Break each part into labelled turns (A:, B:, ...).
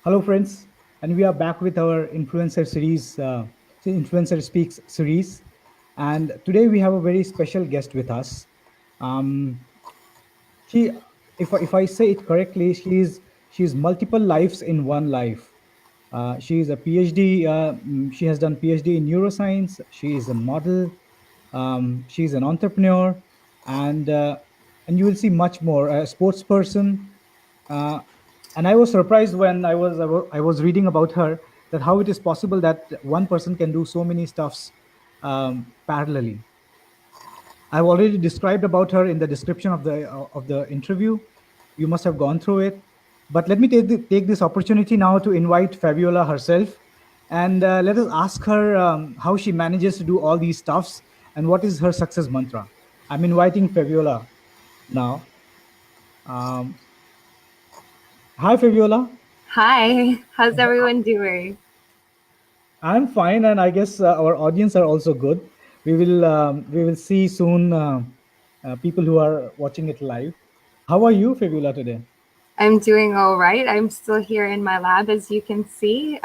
A: Hello, friends, and we are back with our influencer series, Influencer Speaks series. And today we have a very special guest with us. Um, she, if I say it correctly, she's multiple lives in one life. She is a PhD. She has done PhD in neuroscience. She is a model. She's an entrepreneur, and you will see much more. A sports person, uh, and I was surprised when I was reading about her, that how it is possible that one person can do so many stuffs parallelly. I've already described about her in the description of the interview. You must have gone through it. But let me take this opportunity now to invite Fabiola herself, and let us ask her how she manages to do all these stuffs and what is her success mantra. I'm inviting Fabiola now. Um, Hi, Fabiola.
B: Hi, how's everyone doing?
A: I'm fine, and I guess our audience are also good. We will see soon people who are watching it live. How are you, Fabiola, today?
B: I'm doing all right. I'm still here in my lab, as you can see,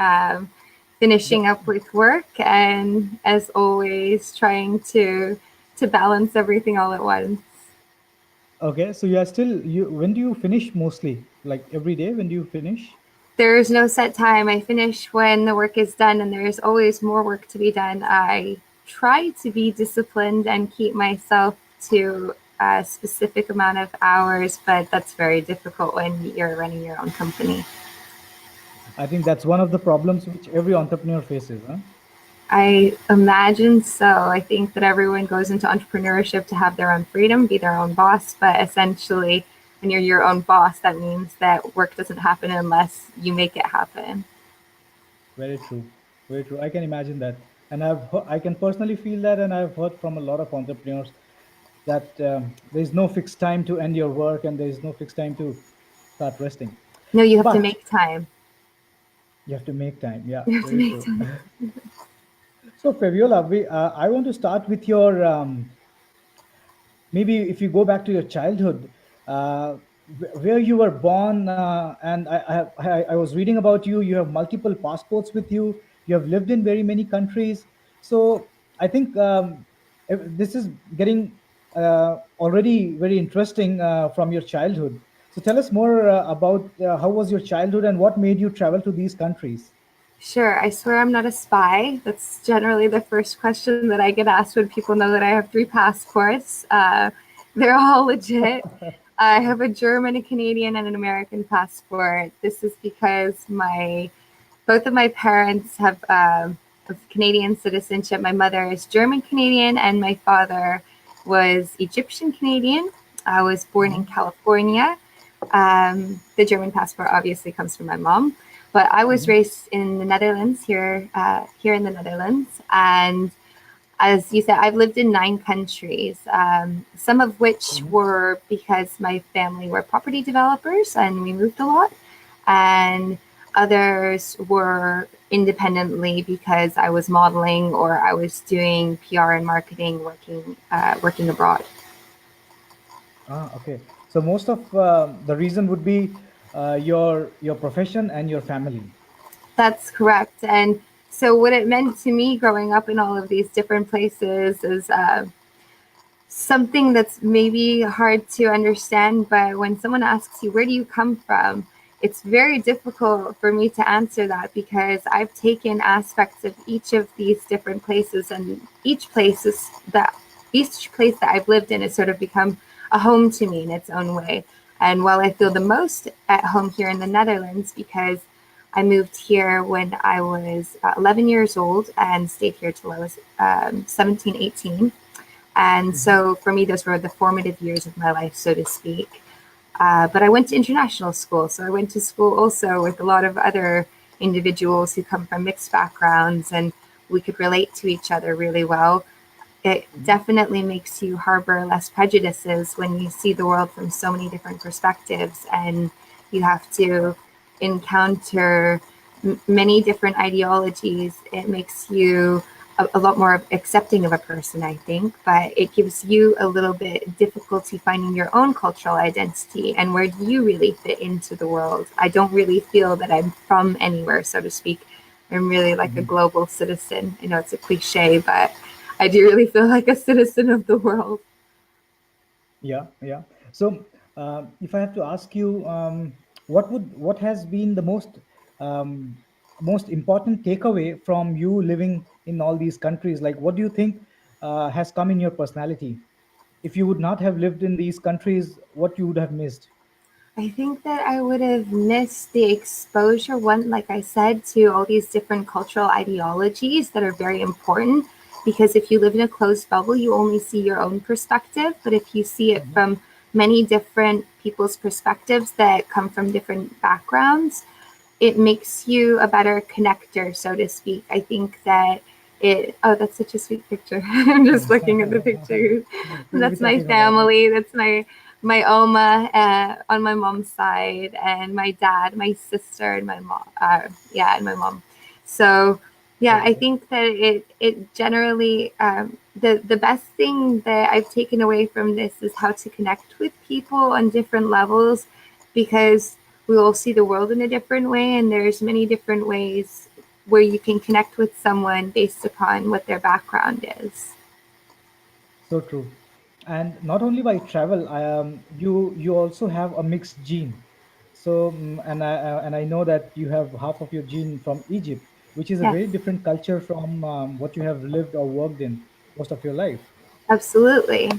B: finishing
A: The-
B: up with work, and as always, trying to balance everything all at once.
A: Okay, so you are still you. When do you finish mostly? Like every day? When do you finish?
B: There's no set time. I finish when the work is done, and there's always more work to be done. I try to be disciplined and keep myself to a specific amount of hours, but that's very difficult when you're running your own company.
A: I think that's one of the problems which every entrepreneur faces, huh?
B: I imagine so. I think that everyone goes into entrepreneurship to have their own freedom, be their own boss, but essentially, when you're your own boss, that means that work doesn't happen unless you make it happen.
A: Very true. Very true. I can imagine that, and I can personally feel that, and I've heard from a lot of entrepreneurs that there is no fixed time to end your work, and there is no fixed time to start resting.
B: No, you have to
A: But
B: make time.
A: you have to make time. Yeah,
B: You have to
A: very
B: make
A: true.
B: time.
A: So, Fabiola, I want to start with your maybe if you go back to your childhood, where you were born, and I was reading about you. You have multiple passports with you. You have lived in very many countries. So I think this is getting already very interesting from your childhood. So tell us more about how was your childhood and what made you travel to these countries.
B: Sure, I swear I'm not a spy. That's generally the first question that I get asked when people know that I have three passports. They're all legit. I have a German, a Canadian, and an American passport. This is because my both of my parents have Canadian citizenship. My mother is German Canadian, and my father was Egyptian Canadian. I was born in
A: Mhm.
B: California. The German passport obviously comes from my mom, but I was
A: Mhm.
B: raised in the Netherlands here in the Netherlands, and as you said, I've lived in 9 countries, some of which
A: Mhm.
B: were because my family were property developers and we moved a lot, and others were independently because I was modeling or I was doing PR and marketing, working abroad.
A: Okay. So most of the reason would be your profession and your family.
B: That's correct. And so, what it meant to me growing up in all of these different places is something that's maybe hard to understand. But when someone asks you, where do you come from? It's very difficult for me to answer that because I've taken aspects of each of these different places, and each place that I've lived in has sort of become a home to me in its own way. And while I feel the most at home here in the Netherlands because I moved here when I was 11 years old and stayed here till I was 17, 18. And
A: Mhm.
B: so for me, those were the formative years of my life, so to speak. But I went to international school. So I went to school also with a lot of other individuals who come from mixed backgrounds, and we could relate to each other really well. It
A: Mhm.
B: definitely makes you harbor less prejudices when you see the world from so many different perspectives, and you have to encounter many different ideologies. It makes you a lot more accepting of a person, I think, but it gives you a little bit difficulty finding your own cultural identity and where do you really fit into the world. I don't really feel that I'm from anywhere, so to speak. I'm really like a
A: Mhm.
B: global citizen. I know it's a cliche, but I do really feel like a citizen of the world.
A: Yeah, yeah. So, if I have to ask you, what has been the um, most important takeaway from you living in all these countries? Like, what do you think has come in your personality? If you would not have lived in these countries, what you would have missed?
B: I think that I would have missed the exposure, one, like I said, to all these different cultural ideologies that are very important. Because if you live in a closed bubble, you only see your own perspective. But if you see it
A: Mhm.
B: from many different people's perspectives that come from different backgrounds, it makes you a better connector, so to speak. I think that oh, that's such a sweet picture. I'm just looking at the picture.
A: We're
B: That's my
A: talking about it.
B: family. That's my Oma on my mom's side, and my dad, my sister, and my mom. Yeah, and my mom. So yeah, I
A: Okay.
B: think that it generally the best thing that I've taken away from this is how to connect with people on different levels, because we all see the world in a different way, and there's many different ways where you can connect with someone based upon what their background is.
A: So true. And not only by travel, you also have a mixed gene. So and I know that you have half of your gene from Egypt, which is a
B: Yes,
A: very different culture from what you have lived or worked in most of your life.
B: absolutely.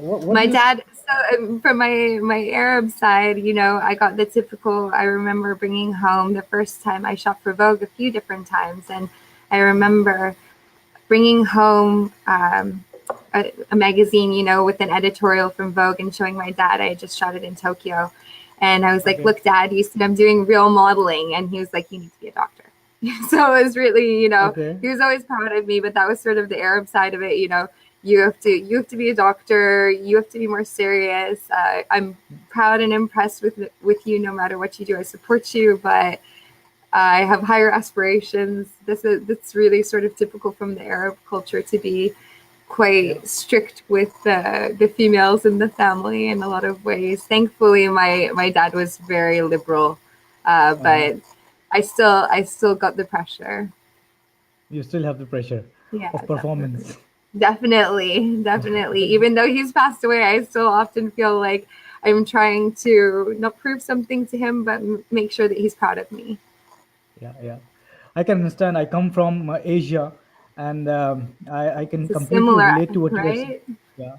A: What do
B: My
A: you?
B: dad, so from my Arab side, I got the typical. I remember bringing home the first time I shot for Vogue a few different times, and I remember bringing home a magazine, with an editorial from Vogue and showing my dad. I had just shot it in Tokyo. And I was like,
A: Okay,
B: look, Dad, you see, I'm doing real modeling. And he was like, you need to be a doctor. So it was really,
A: okay,
B: he was always proud of me, but that was sort of the Arab side of it. You have to be a doctor. You have to be more serious. I'm proud and impressed with you no matter what you do. I support you, but I have higher aspirations. That's really sort of typical from the Arab culture to be
A: yeah.
B: quite strict with the females in the family in a lot of ways. Thankfully, my dad was very liberal,
A: Uh-huh.
B: but I still got the pressure.
A: You still have the pressure
B: Yeah,
A: of
B: definitely.
A: performance.
B: Definitely, definitely. Even though he's passed away, I still often feel like I'm trying to not prove something to him, but make sure that he's proud of me.
A: Yeah, yeah. I can understand. I come from Asia, and I can
B: It's a
A: completely
B: similar,
A: relate to what you are saying.
B: right?
A: Yeah,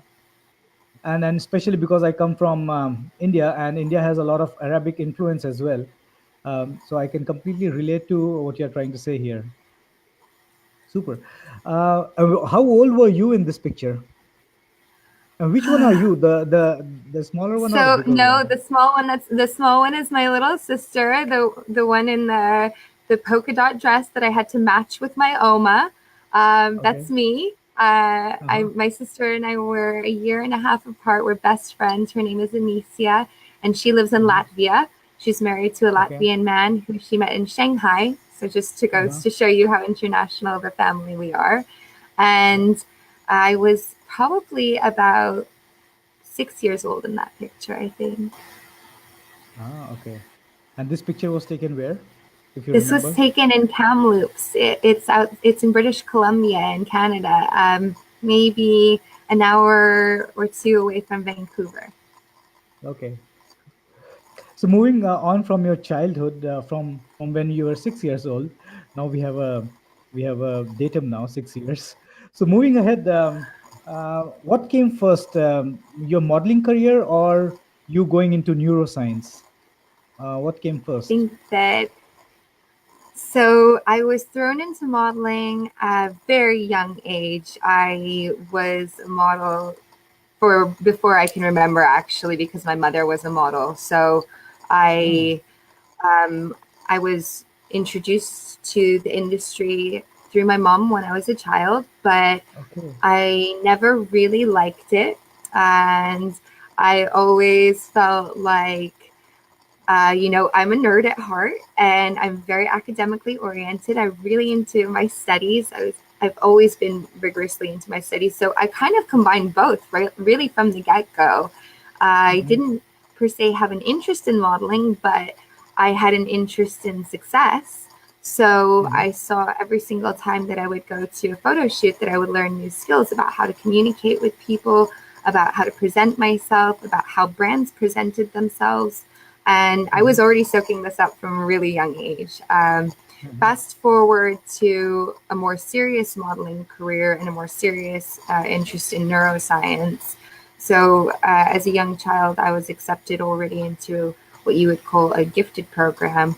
A: and especially because I come from India, and India has a lot of Arabic influence as well. So I can completely relate to what you're trying to say here. Super. How old were you in this picture? And which one are you? The smaller one or the
B: So
A: bigger
B: no,
A: one?
B: the small one is my little sister, the one in the polka dot dress that I had to match with my Oma.
A: Okay.
B: That's me.
A: Uh-huh.
B: My sister and I were a year and a half apart. We're best friends. Her name is Anicia, and she lives in
A: Hmm.
B: Latvia. She's married to a
A: Okay.
B: Latvian man who she met in Shanghai. So just to goes
A: Uh-huh.
B: to show you how international of a family we are.
A: Yeah.
B: And I was probably about 6 years old in that picture, I think.
A: Ah, okay. And this picture was taken where, if you
B: This was
A: remember?
B: taken in Kamloops. It's in British Columbia in Canada, maybe an hour or two away from Vancouver.
A: Okay. So moving on from your childhood, from when you were 6 years old, now we have a datum now, 6 years. So moving ahead, what came first, your modeling career or you going into neuroscience? What came
B: I
A: first?
B: think that So I was thrown into modeling at a very young age. I was a model for before I can remember, actually, because my mother was a model. So
A: Hmm.
B: I Um, I was introduced to the industry through my mom when I was a child, but
A: Okay.
B: I never really liked it. And I always felt like I'm a nerd at heart and I'm very academically oriented. I'm really into my studies. I've always been rigorously into my studies. So I kind of combined both, right? Really from the get go. I
A: Mm-hmm.
B: didn't per se have an interest in modeling, but I had an interest in success. So
A: Mm-hmm.
B: I saw every single time that I would go to a photo shoot that I would learn new skills about how to communicate with people, about how to present myself, about how brands presented themselves. And I
A: Mm-hmm.
B: was already soaking this up from a really young age.
A: Mm-hmm.
B: Fast forward to a more serious modeling career and a more serious interest in neuroscience. So, as a young child, I was accepted already into what you would call a gifted program.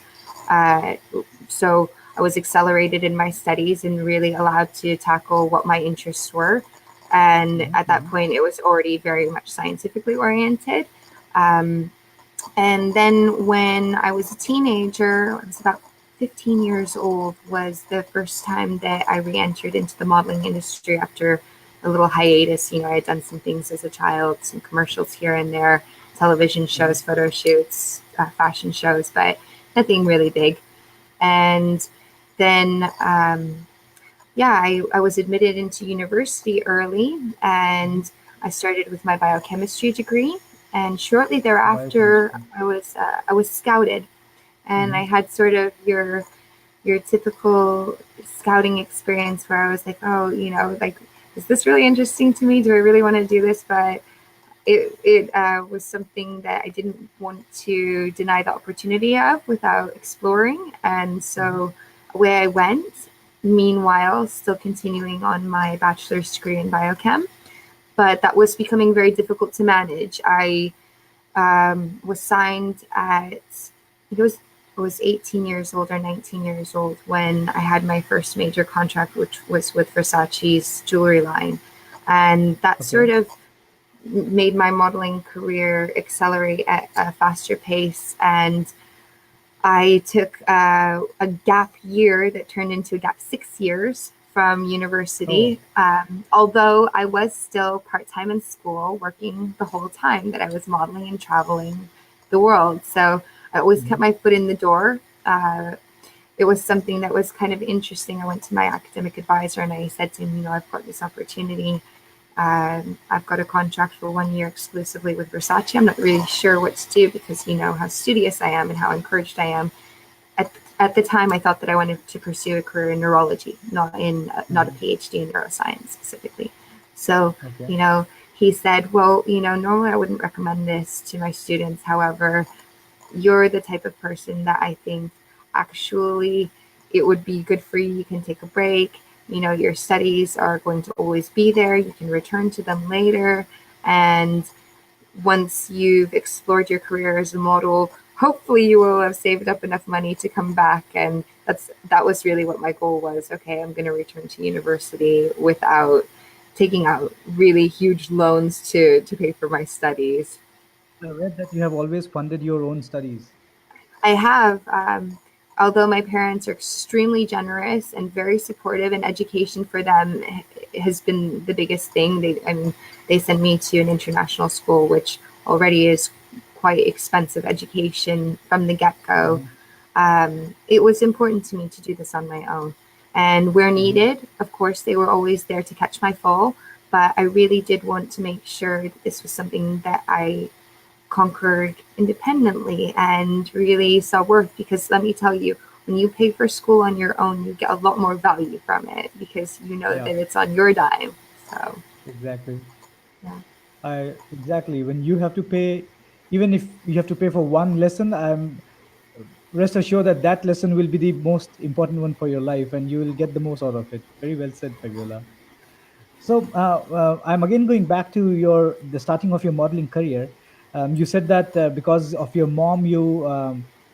B: Uh, so, I was accelerated in my studies and really allowed to tackle what my interests were. And at that
A: Mm-hmm.
B: point, it was already very much scientifically oriented. Um, and then when I was a teenager, I was about 15 years old, was the first time that I re-entered into the modeling industry after a little hiatus. I had done some things as a child, some commercials here and there, television
A: Mm-hmm.
B: shows, photo shoots, fashion shows, but nothing really big. And then, yeah, I was admitted into university early
A: Mm-hmm.
B: and I started with my biochemistry degree. And shortly thereafter,
A: Biochemistry.
B: I was scouted, and
A: Mm-hmm.
B: I had sort of your typical scouting experience where I was like, oh, like, is this really interesting to me? Do I really want to do this? But it was something that I didn't want to deny the opportunity of without exploring. And
A: Mm-hmm.
B: so away I went, meanwhile, still continuing on my bachelor's degree in biochem. But that was becoming very difficult to manage. I was signed at, I was 18 years old or 19 years old when I had my first major contract, which was with Versace's jewelry line. And that
A: Okay.
B: sort of made my modeling career accelerate at a faster pace. And I took a gap year that turned into a gap 6 years from
A: Oh.
B: university. Although I was still part time in school, working the whole time that I was modeling and traveling the world. So I always
A: Mm-hmm.
B: kept my foot in the door. It was something that was kind of interesting. I went to my academic advisor and I said to him, I've got this opportunity. I've got a contract for 1 year exclusively with Versace. I'm not really sure what to do because you know how studious I am and how encouraged I am. At the time, I thought that I wanted to pursue a career in neurology, not a
A: Mm-hmm.
B: PhD in neuroscience specifically. So,
A: Okay.
B: he said, well, normally I wouldn't recommend this to my students. However, you're the type of person that I think actually it would be good for you. You can take a break. Your studies are going to always be there. You can return to them later. And once you've explored your career as a model, hopefully you will have saved up enough money to come back. And that was really what my goal was. Okay, I'm going to return to university without taking out really huge loans to pay for my studies.
A: I read that you have always funded your own studies.
B: I have, although my parents are extremely generous and very supportive, and education for them has been the biggest thing. They sent me to an international school, which already is quite expensive education from the get go.
A: Mm-hmm.
B: It was important to me to do this on my own. And where
A: Mm-hmm.
B: needed, of course, they were always there to catch my fall. But I really did want to make sure that this was something that I conquered independently and really saw worth, because let me tell you, when you pay for school on your own, you get a lot more value from it because you know
A: Yeah.
B: that it's on your dime. So,
A: Exactly.
B: yeah.
A: I exactly when you have to pay, even if you have to pay for one lesson, I'm rest assured that that lesson will be the most important one for your life, and you will get the most out of it. Very well said, Fabiola. So I'm again going back to the starting of your modeling career. You said that because of your mom, you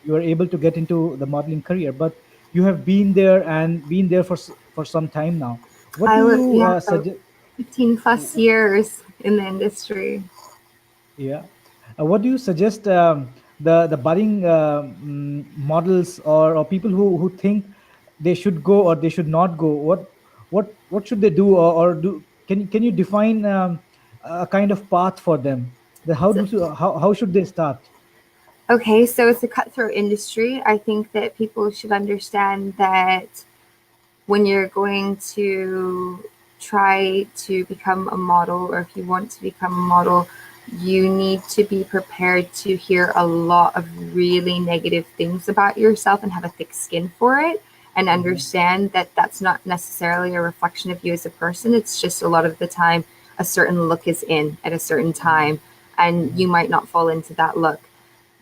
A: were able to get into the modeling career, but you have been there and been there for some time now. What
B: I
A: do
B: was,
A: you
B: yeah,
A: suggest?
B: 15 plus years in the industry.
A: Yeah. What do you suggest the budding models or people who think they should go or they should not go? What should they do or do? Can you define a kind of path for them? How
B: So,
A: how should they start?
B: Okay, so it's a cutthroat industry. I think that people should understand that when you're going to try to become a model, or if you want to become a model, you need to be prepared to hear a lot of really negative things about yourself and have a thick skin for it, and understand that that's not necessarily a reflection of you as a person. It's just a lot of the time a certain look is in at a certain time, and you might not fall into that look.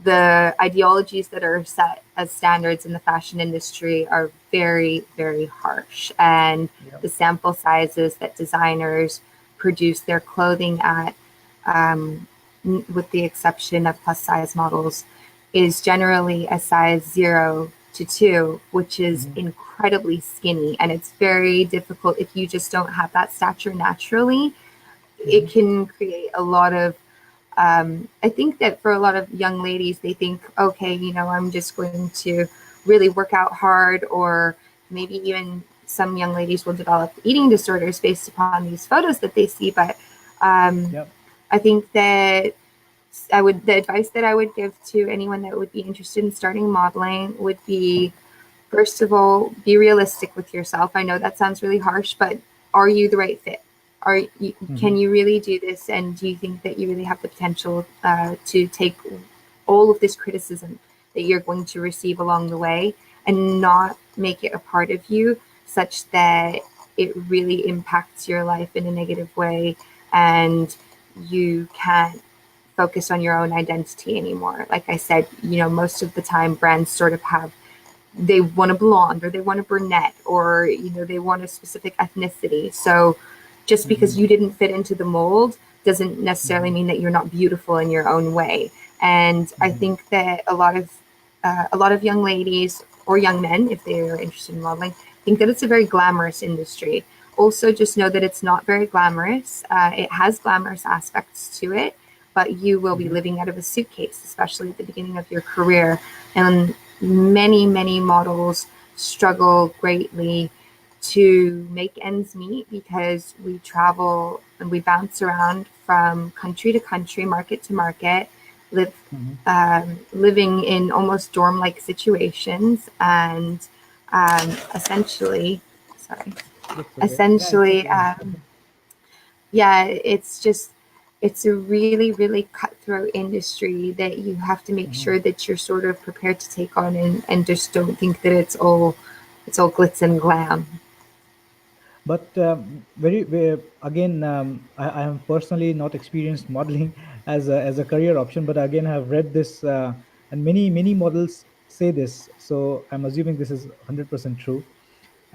B: The ideologies that are set as standards in the fashion industry are very, very harsh. And
A: Yeah.
B: the sample sizes that designers produce their clothing at, with the exception of plus size models, is generally a size 0 to 2, which is incredibly skinny. And it's very difficult if you just don't have that stature naturally. It can create a lot of I think that for a lot of young ladies, they think, okay, I'm just going to really work out hard, or maybe even some young ladies will develop eating disorders based upon these photos that they see. But
A: Yep.
B: I think that the advice that I would give to anyone that would be interested in starting modeling would be, first of all, be realistic with yourself. I know that sounds really harsh, but are you the right fit? Can you really do this? And do you think that you really have the potential to take all of this criticism that you're going to receive along the way and not make it a part of you, such that it really impacts your life in a negative way and you can't focus on your own identity anymore? Like I said, most of the time brands sort of have, they want a blonde, or they want a brunette, or they want a specific ethnicity. So just because you didn't fit into the mold doesn't necessarily mean that you're not beautiful in your own way. And I think that a lot of young ladies, or young men, if they are interested in modeling, think that it's a very glamorous industry. Also, just know that it's not very glamorous. It has glamorous aspects to it, but you will be living out of a suitcase, especially at the beginning of your career. And many, many models struggle greatly to make ends meet, because we travel and we bounce around from country to country, market to market, living in almost dorm-like situations, and essentially, sorry,
A: That's okay. Yeah, it's
B: essentially,
A: okay.
B: yeah, it's a really, really cutthroat industry that you have to make sure that you're sort of prepared to take on, and just don't think that it's all glitz and glam.
A: But again, I am personally not experienced modeling as a career option, but again, I have read this, and many models say this, so I'm assuming this is 100% true.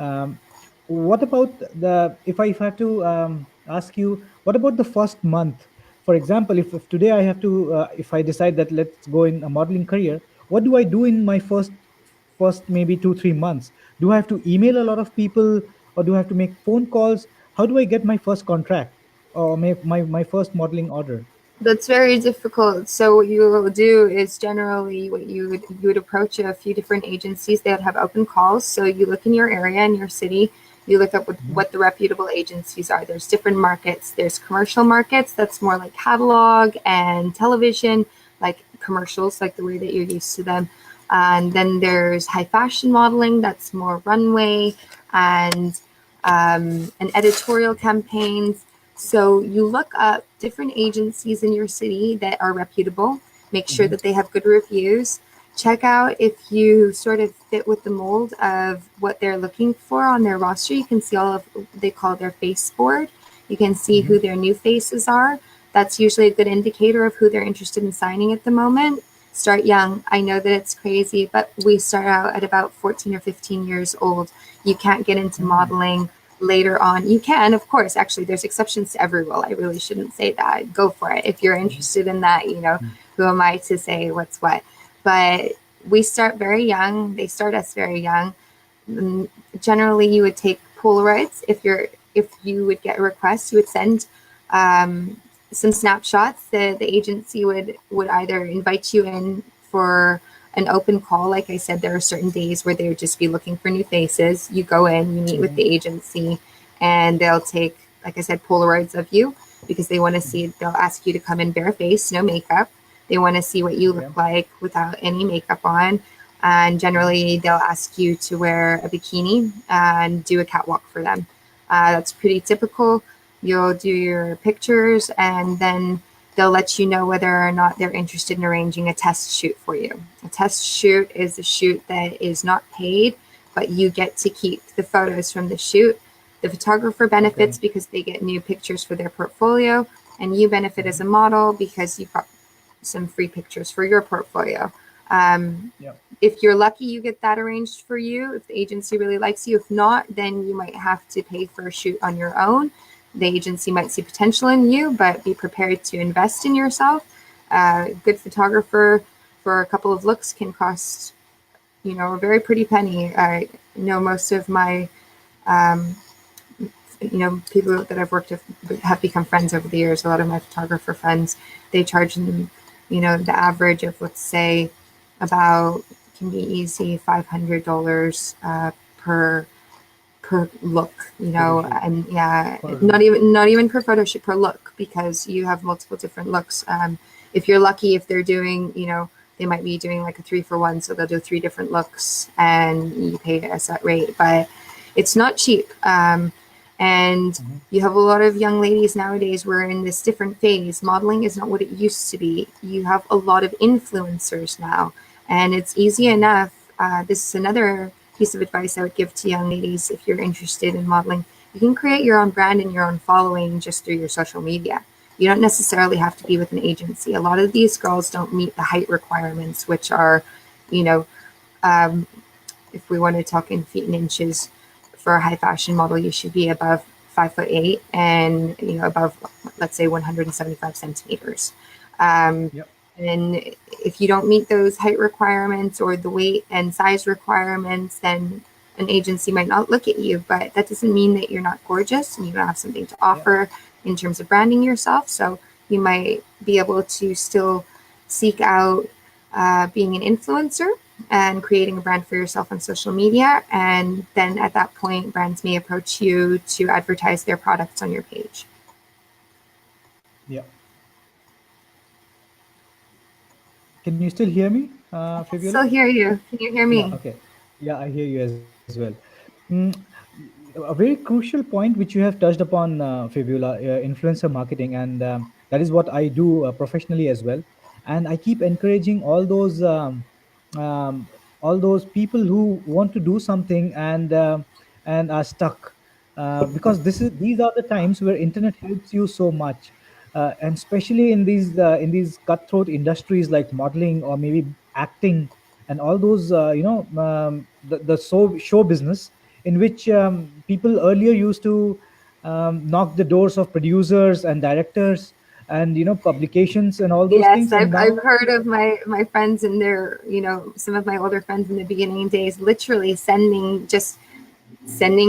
A: Um, what about the if I have to ask you, what about the first month? For example, if today I have to, if I decide that let's go in a modeling career, what do I do in my first maybe 2 3 months? Do I have to email a lot of people, or do I have to make phone calls? How do I get my first contract, or my first modeling order?
B: That's very difficult. So what you will do is, generally what you would approach a few different agencies that have open calls. So you look in your area, in your city, you look up what the reputable agencies are. There's different markets. There's commercial markets, that's more like catalog and television, like commercials, like the way that you're used to them. And then there's high fashion modeling, that's more runway and editorial campaigns. So you look up different agencies in your city that are reputable, make sure that they have good reviews, check out if you sort of fit with the mold of what they're looking for on their roster. You can see all of what they call their face board. You can see who their new faces are. That's usually a good indicator of who they're interested in signing at the moment. Start young. I know that it's crazy, but we start out at about 14 or 15 years old. You can't get into modeling later on. You can, of course, actually, there's exceptions to every rule. I really shouldn't say that. Go for it. If you're interested in that, who am I to say what's what? But we start very young. They start us very young. Generally, you would take Polaroids. If you would get a request, you would send some snapshots. The agency would either invite you in for an open call. Like I said, there are certain days where they would just be looking for new faces. You go in, you meet with the agency, and they'll take, like I said, Polaroids of you, because they want to see. They'll ask you to come in bare face, no makeup. They want to see what you look like without any makeup on. And generally, they'll ask you to wear a bikini and do a catwalk for them. That's pretty typical. You'll do your pictures, and then they'll let you know whether or not they're interested in arranging a test shoot for you. A test shoot is a shoot that is not paid, but you get to keep the photos from the shoot. The photographer benefits because they get new pictures for their portfolio, and you benefit as a model because you've got some free pictures for your portfolio. If you're lucky, you get that arranged for you, if the agency really likes you. If not, then you might have to pay for a shoot on your own. The agency might see potential in you, but be prepared to invest in yourself. Good photographer for a couple of looks can cost, a very pretty penny. I know most of my, people that I've worked with have become friends over the years. A lot of my photographer friends, they charge them, the average of, let's say, about, can be easy, $500 per look, and not even per photo shoot, per look, because you have multiple different looks. If you're lucky, if they're doing, they might be doing like a 3-for-1, so they'll do 3 different looks and you pay a set rate, but it's not cheap. And you have a lot of young ladies nowadays. We're in this different phase. Modeling is not what it used to be. You have a lot of influencers now, and it's easy enough. This is another piece of advice I would give to young ladies if you're interested in modeling. You can create your own brand and your own following just through your social media. You don't necessarily have to be with an agency. A lot of these girls don't meet the height requirements, which are, if we want to talk in feet and inches, for a high fashion model, you should be above 5'8" and, above, let's say, 175 centimeters. And if you don't meet those height requirements or the weight and size requirements, then an agency might not look at you. But that doesn't mean that you're not gorgeous and you don't have something to offer in terms of branding yourself. So you might be able to still seek out being an influencer and creating a brand for yourself on social media. And then at that point, brands may approach you to advertise their products on your page.
A: Can you still hear me, Faviola?
B: Still hear you. Can you hear me?
A: Okay. Yeah, I hear you as well. Mm, a very crucial point which you have touched upon, Fabiola, influencer marketing, and that is what I do professionally as well. And I keep encouraging um, all those people who want to do something and are stuck, because these are the times where internet helps you so much, and especially in these cutthroat industries like modeling or maybe acting and all those, the show business, in which people earlier used to knock the doors of producers and directors and publications and all those
B: Yes,
A: things, and
B: I've
A: now
B: heard of my friends and their, some of my older friends in the beginning days, literally sending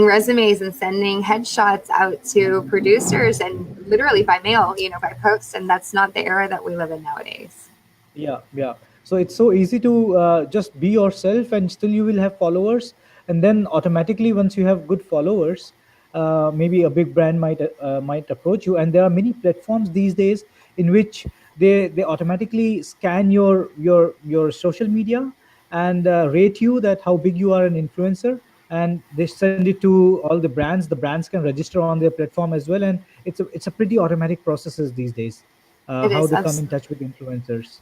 B: resumes and sending headshots out to producers, and literally by mail, by post. And that's not the era that we live in nowadays.
A: yeah. So it's so easy to just be yourself and still you will have followers, and then automatically once you have good followers, maybe a big brand might approach you. And there are many platforms these days in which they automatically scan your social media and rate you that how big you are an influencer, and they send it to all the brands can register on their platform as well, and it's a pretty automatic processes these days,
B: It
A: how
B: is
A: they come in
B: absolutely.
A: touch with influencers.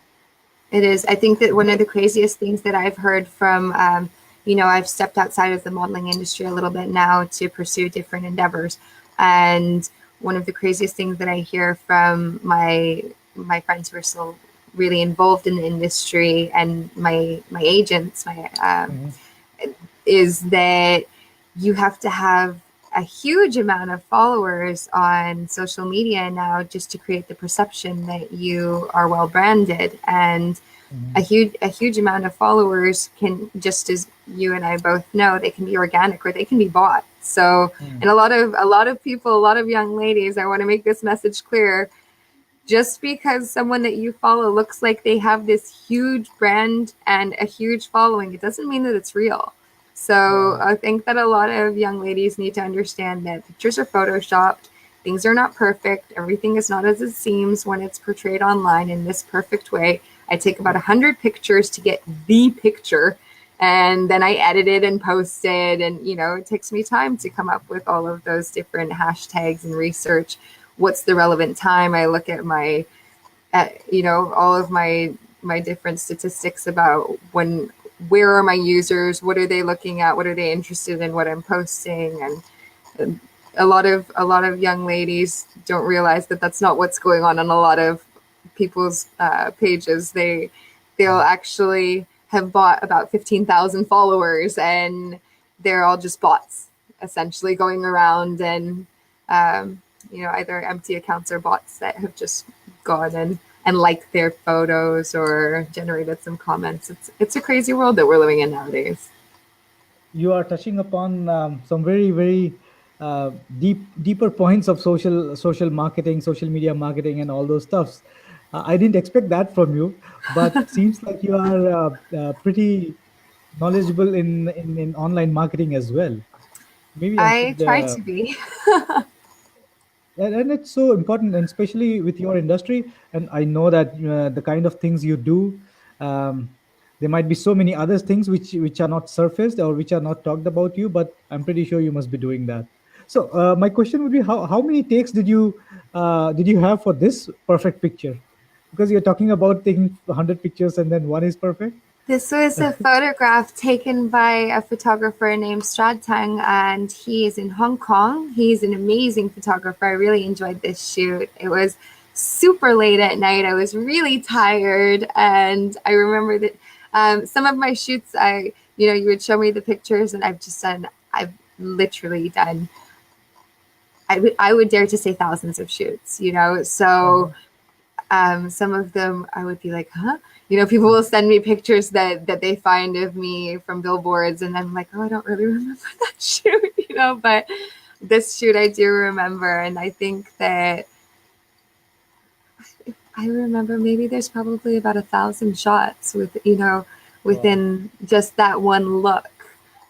B: It is. I think that one of the craziest things that I've heard from, I've stepped outside of the modeling industry a little bit now to pursue different endeavors. And one of the craziest things that I hear from my friends who are still really involved in the industry and my agents,
A: Mhm.
B: is that you have to have a huge amount of followers on social media now just to create the perception that you are well branded. And a
A: Mhm.
B: huge amount of followers can, just as you and I both know, they can be organic or they can be bought. So, and
A: Mm.
B: a lot of people, a lot of young ladies, I want to make this message clear. Just because someone that you follow looks like they have this huge brand and a huge following, it doesn't mean that it's real. So
A: Yeah.
B: I think that a lot of young ladies need to understand that pictures are photoshopped. things are not perfect. Everything is not as it seems when it's portrayed online in this perfect way. I take about 100 pictures to get the picture, and then I edit it and post it. And, it takes me time to come up with all of those different hashtags and research what's the relevant time. I look at my, all of my different statistics about where are my users, what are they looking at, what are they interested in, what I'm posting. And a lot of young ladies don't realize that that's not what's going on a lot of people's pages. They'll actually have bought about 15,000 followers, and they're all just bots essentially going around, and either empty accounts or bots that have just gone and liked their photos or generated some comments. It's a crazy world that we're living in nowadays.
A: You are touching upon some very, very deeper points of social marketing, social media marketing, and all those stuffs. I didn't expect that from you, but seems like you are pretty knowledgeable in online marketing as well. Maybe I
B: I
A: should.
B: try to be.
A: And it's so important, and especially with your industry. And I know that the kind of things you do, um, there might be so many other things which are not surfaced or which are not talked about you, but I'm pretty sure you must be doing that. So my question would be, how many takes did you have for this perfect picture? Because you're talking about taking 100 pictures and then one is perfect.
B: This was a photograph taken by a photographer named Stradtang, and he is in Hong Kong. He's an amazing photographer. I really enjoyed this shoot. It was super late at night. I was really tired, and I remember that some of my shoots, you would show me the pictures, and I've literally done, I would dare to say thousands of shoots, so some of them I would be like, huh? People will send me pictures that they find of me from billboards, and I'm like, oh, I don't really remember that shoot, but this shoot I do remember. And I think that I remember maybe there's probably about 1,000 shots within just that one look.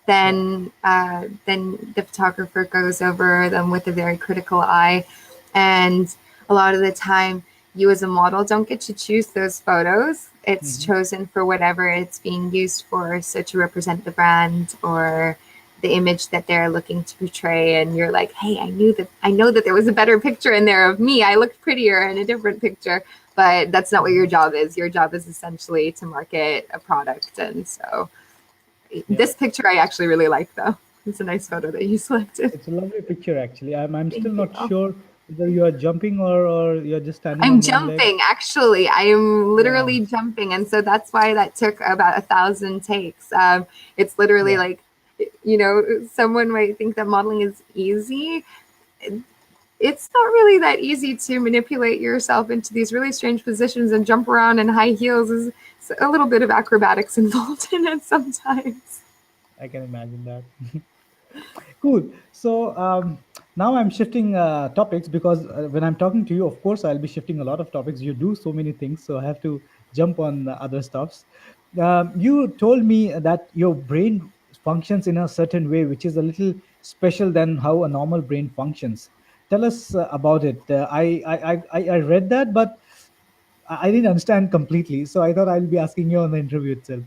B: Then the photographer goes over them with a very critical eye. And a lot of the time, you as a model don't get to choose those photos. It's chosen for whatever it's being used for. So to represent the brand or the image that they're looking to portray. And you're like, hey, I know that there was a better picture in there of me. I looked prettier in a different picture, but that's not what your job is. Your job is essentially to market a product. And so this picture I actually really like, though. It's a nice photo that you selected.
A: It's a lovely picture, actually. I'm
B: Thank
A: still not
B: you.
A: sure whether you are jumping or you're just standing
B: I'm
A: on one leg.
B: jumping, actually. I am
A: Yeah,
B: literally jumping. And so that's why that took about 1,000 takes. It's literally
A: yeah.
B: like, someone might think that modeling is easy. It's not really that easy to manipulate yourself into these really strange positions and jump around in high heels. Is a little bit of acrobatics involved in it sometimes.
A: I can imagine that. Cool. So now I'm shifting topics because when I'm talking to you, of course, I'll be shifting a lot of topics. You do so many things, so I have to jump on other stuffs. You told me that your brain functions in a certain way, which is a little special than how a normal brain functions. Tell us about it. I read that, but I didn't understand completely. So I thought I'll be asking you on the interview itself.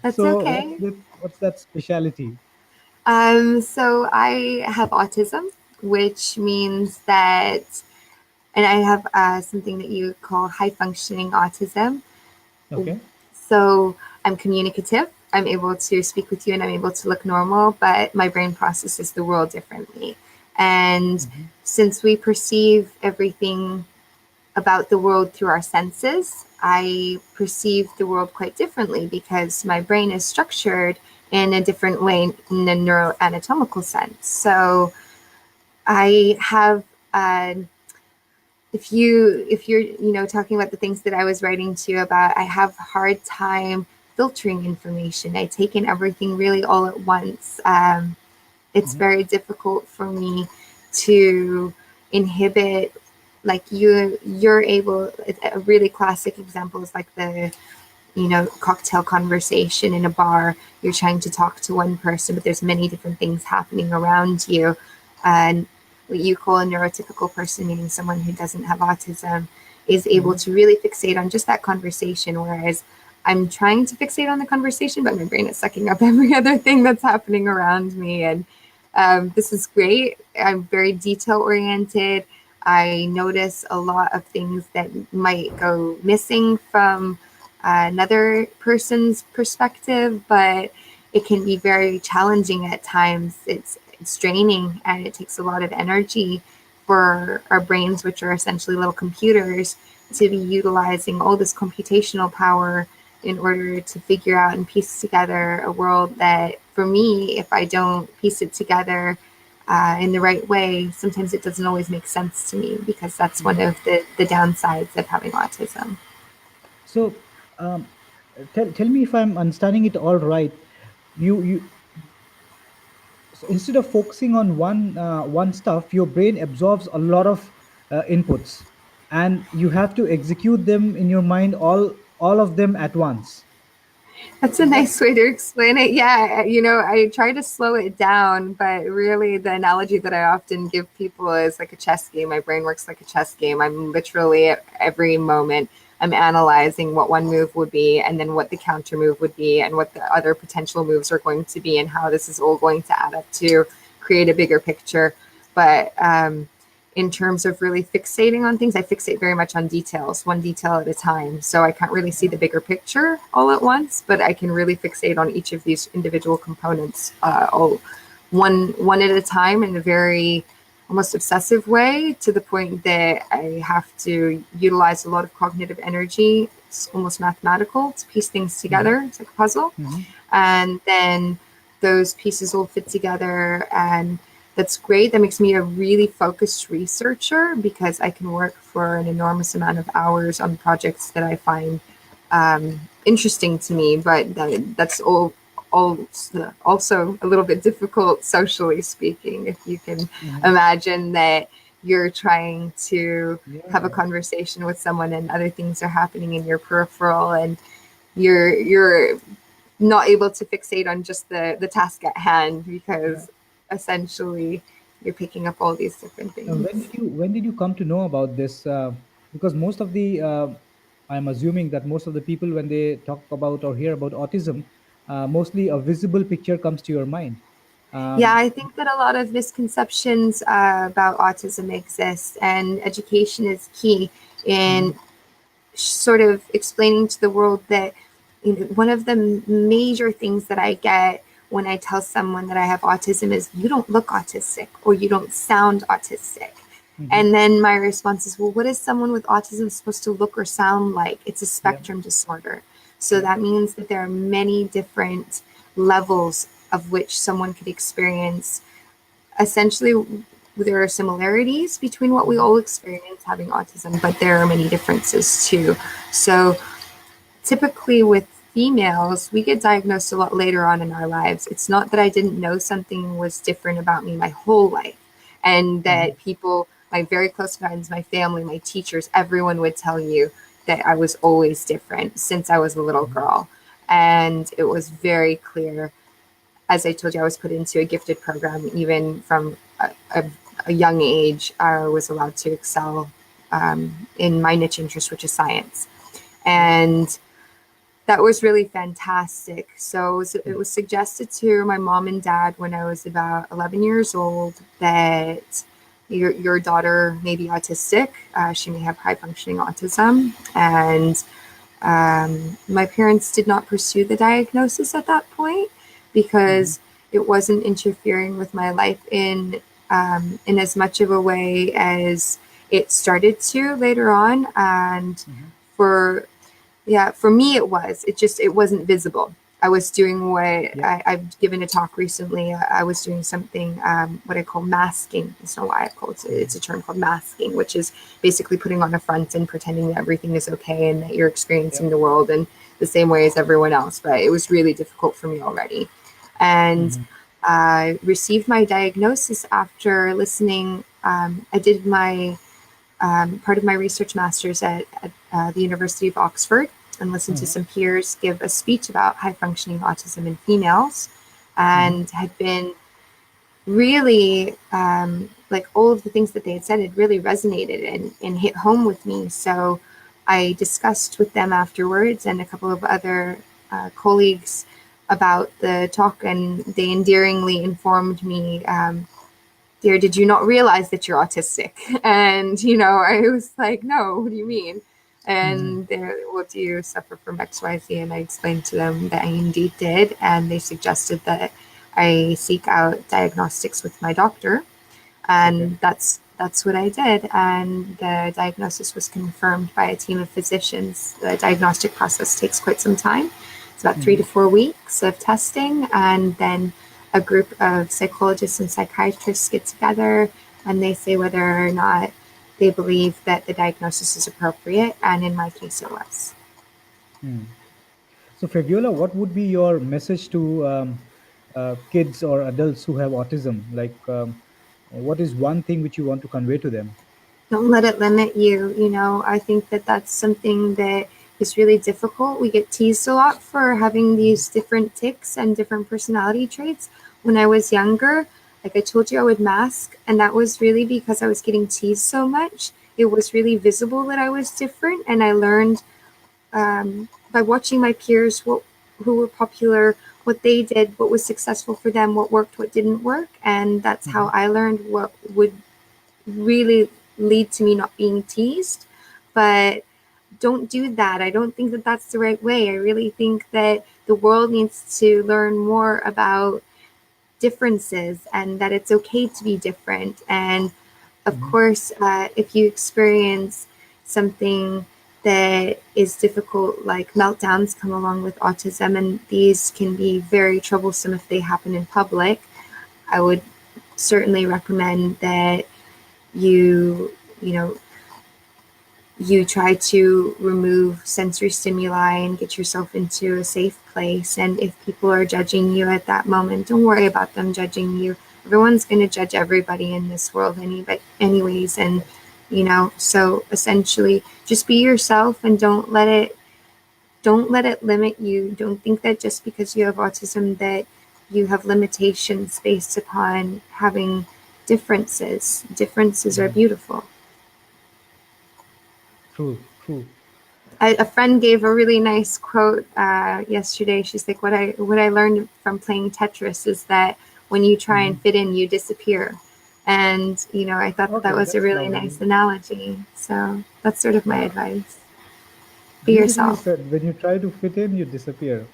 B: That's
A: So
B: okay.
A: what's that speciality?
B: So I have autism, which means that, and I have something that you call high functioning autism.
A: Okay.
B: So I'm communicative. I'm able to speak with you and I'm able to look normal, but my brain processes the world differently. And
A: Mhm.
B: since we perceive everything about the world through our senses, I perceive the world quite differently because my brain is structured in a different way in a neuroanatomical sense. So I have if you're talking about the things that I was writing to you about, I have a hard time filtering information. I take in everything really all at once. It's
A: Mhm.
B: very difficult for me to inhibit, like you're able. A really classic example is like the cocktail conversation in a bar. You're trying to talk to one person, but there's many different things happening around you, and what you call a neurotypical person, meaning someone who doesn't have autism, is able to really fixate on just that conversation, whereas I'm trying to fixate on the conversation, but my brain is sucking up every other thing that's happening around me. And this is great. I'm very detail oriented. I notice a lot of things that might go missing from another person's perspective, but it can be very challenging at times. It's draining, and it takes a lot of energy for our brains, which are essentially little computers, to be utilizing all this computational power in order to figure out and piece together a world that, for me, if I don't piece it together in the right way, sometimes it doesn't always make sense to me, because that's one of the downsides of having autism.
A: So, tell me if I'm understanding it all right. You so instead of focusing on one stuff, your brain absorbs a lot of inputs, and you have to execute them in your mind, all of them at once.
B: That's a
A: Is that?
B: nice way to explain it. Yeah, I try to slow it down, but really the analogy that I often give people is like a chess game. My brain works like a chess game. I'm literally at every moment, I'm analyzing what one move would be, and then what the counter move would be, and what the other potential moves are going to be, and how this is all going to add up to create a bigger picture. But in terms of really fixating on things, I fixate very much on details, one detail at a time. So I can't really see the bigger picture all at once, but I can really fixate on each of these individual components all one at a time, in a very almost obsessive way, to the point that I have to utilize a lot of cognitive energy. It's almost mathematical to piece things
A: Mhm,
B: together. It's like a puzzle.
A: mhm.
B: And then those pieces all fit together, and that's great. That makes me a really focused researcher, because I can work for an enormous amount of hours on projects that I find interesting to me. But that's all also a little bit difficult socially speaking. If you can
A: Mhm.
B: imagine that you're trying to have a
A: Yeah,
B: conversation with someone, and other things are happening in your peripheral, and you're not able to fixate on just the task at hand,
A: yeah.
B: because essentially you're picking up all these different
A: When
B: things.
A: did you come to know about this? Because most of the I'm assuming that most of the people, when they talk about or hear about autism, mostly a visible picture comes to your mind.
B: Yeah,
A: Um,
B: I think that a lot of misconceptions about autism exist, and education is key in
A: mhm,
B: sort of explaining to the world that, one of the major things that I get when I tell someone that I have autism is, you don't look autistic, or you don't sound autistic.
A: mhm.
B: And then my response is, well, what is someone with autism supposed to look or sound like? It's a
A: Yeah,
B: spectrum disorder. So
A: yeah.
B: that means that there are many different levels of which someone could experience. Essentially, there are similarities between what we
A: Mhm.
B: all experience having autism, but there are many differences too. So typically with females, we get diagnosed a lot later on in our lives. It's not that I didn't know something was different about me my whole life, and
A: Mhm.
B: that people, my very close friends, my family, my teachers, everyone would tell you that I was always different since I was a little
A: Mhm.
B: girl. And it was very clear. As I told you, I was put into a gifted program even from a young age. I was allowed to excel in my niche interest, which is science.
A: Yeah.
B: And that was really fantastic. So it
A: Mhm.
B: was suggested to my mom and dad when I was about 11 years old that your daughter may be autistic. She may have high functioning autism. And my parents did not pursue the diagnosis at that point,
A: Mhm.
B: because it wasn't interfering with my life in as much of a way as it started to later on. And
A: Mhm.
B: for yeah, for me it was. It wasn't visible. I was doing what
A: Yeah.
B: I've given a talk recently. I was doing something, what I call masking. It's not why I call it. It's
A: Mhm.
B: a term called masking, which is basically putting on a front and pretending that everything is okay, and that you're
A: Yeah.
B: experiencing the world in the same way as everyone else. But it was really difficult for me already. And
A: Mhm.
B: I received my diagnosis after listening. I did my part of my research master's at the University of Oxford, and listened to
A: Mhm.
B: some peers give a speech about high functioning autism in females,
A: Mhm.
B: and had been really like all of the things that they had said had really resonated and hit home with me. So I discussed with them afterwards and a couple of other colleagues about the talk, and they endearingly informed me, dear, did you not realize that you're autistic? And, I was like, no, what do you mean?
A: Mhm.
B: And they're, well, do you suffer from XYZ? And I explained to them that I indeed did. And they suggested that I seek out diagnostics with my doctor.
A: Okay.
B: And that's what I did. And the diagnosis was confirmed by a team of physicians. The diagnostic process takes quite some time. It's about 3 to 4 weeks of testing, and then a group of psychologists and psychiatrists get together and they say whether or not they believe that the diagnosis is appropriate. And in my case, it was.
A: Mm. So, Fabiola, what would be your message to kids or adults who have autism? Like, what is one thing which you want to convey to them?
B: Don't let it limit you. I think that that's something that is really difficult. We get teased a lot for having these different tics and different personality traits. When I was younger, like I told you, I would mask, and that was really because I was getting teased so much. It was really visible that I was different, and I learned by watching my peers who were popular, what they did, what was successful for them, what worked, what didn't work, and that's how
A: Mhm.
B: I learned what would really lead to me not being teased. But don't do that. I don't think that that's the right way. I really think that the world needs to learn more about differences and that it's okay to be different. And of
A: Mhm.
B: course, if you experience something that is difficult, like meltdowns come along with autism, and these can be very troublesome if they happen in public, I would certainly recommend that you know you try to remove sensory stimuli and get yourself into a safe place. And if people are judging you at that moment, don't worry about them judging you. Everyone's going to judge everybody in this world anyways. And so essentially just be yourself and don't let it limit you. Don't think that just because you have autism that you have limitations based upon having differences are
A: Mhm.
B: beautiful.
A: True, true.
B: A friend gave a really nice quote yesterday. She's like, what I learned from playing Tetris is that when you try and
A: Mhm.
B: fit in, you disappear. And I thought that
A: Okay,
B: was a
A: that's
B: really
A: lovely.
B: nice analogy. So that's sort of my
A: Yeah,
B: advice. Be
A: beautifully
B: yourself.
A: said. When you try to fit in, you disappear.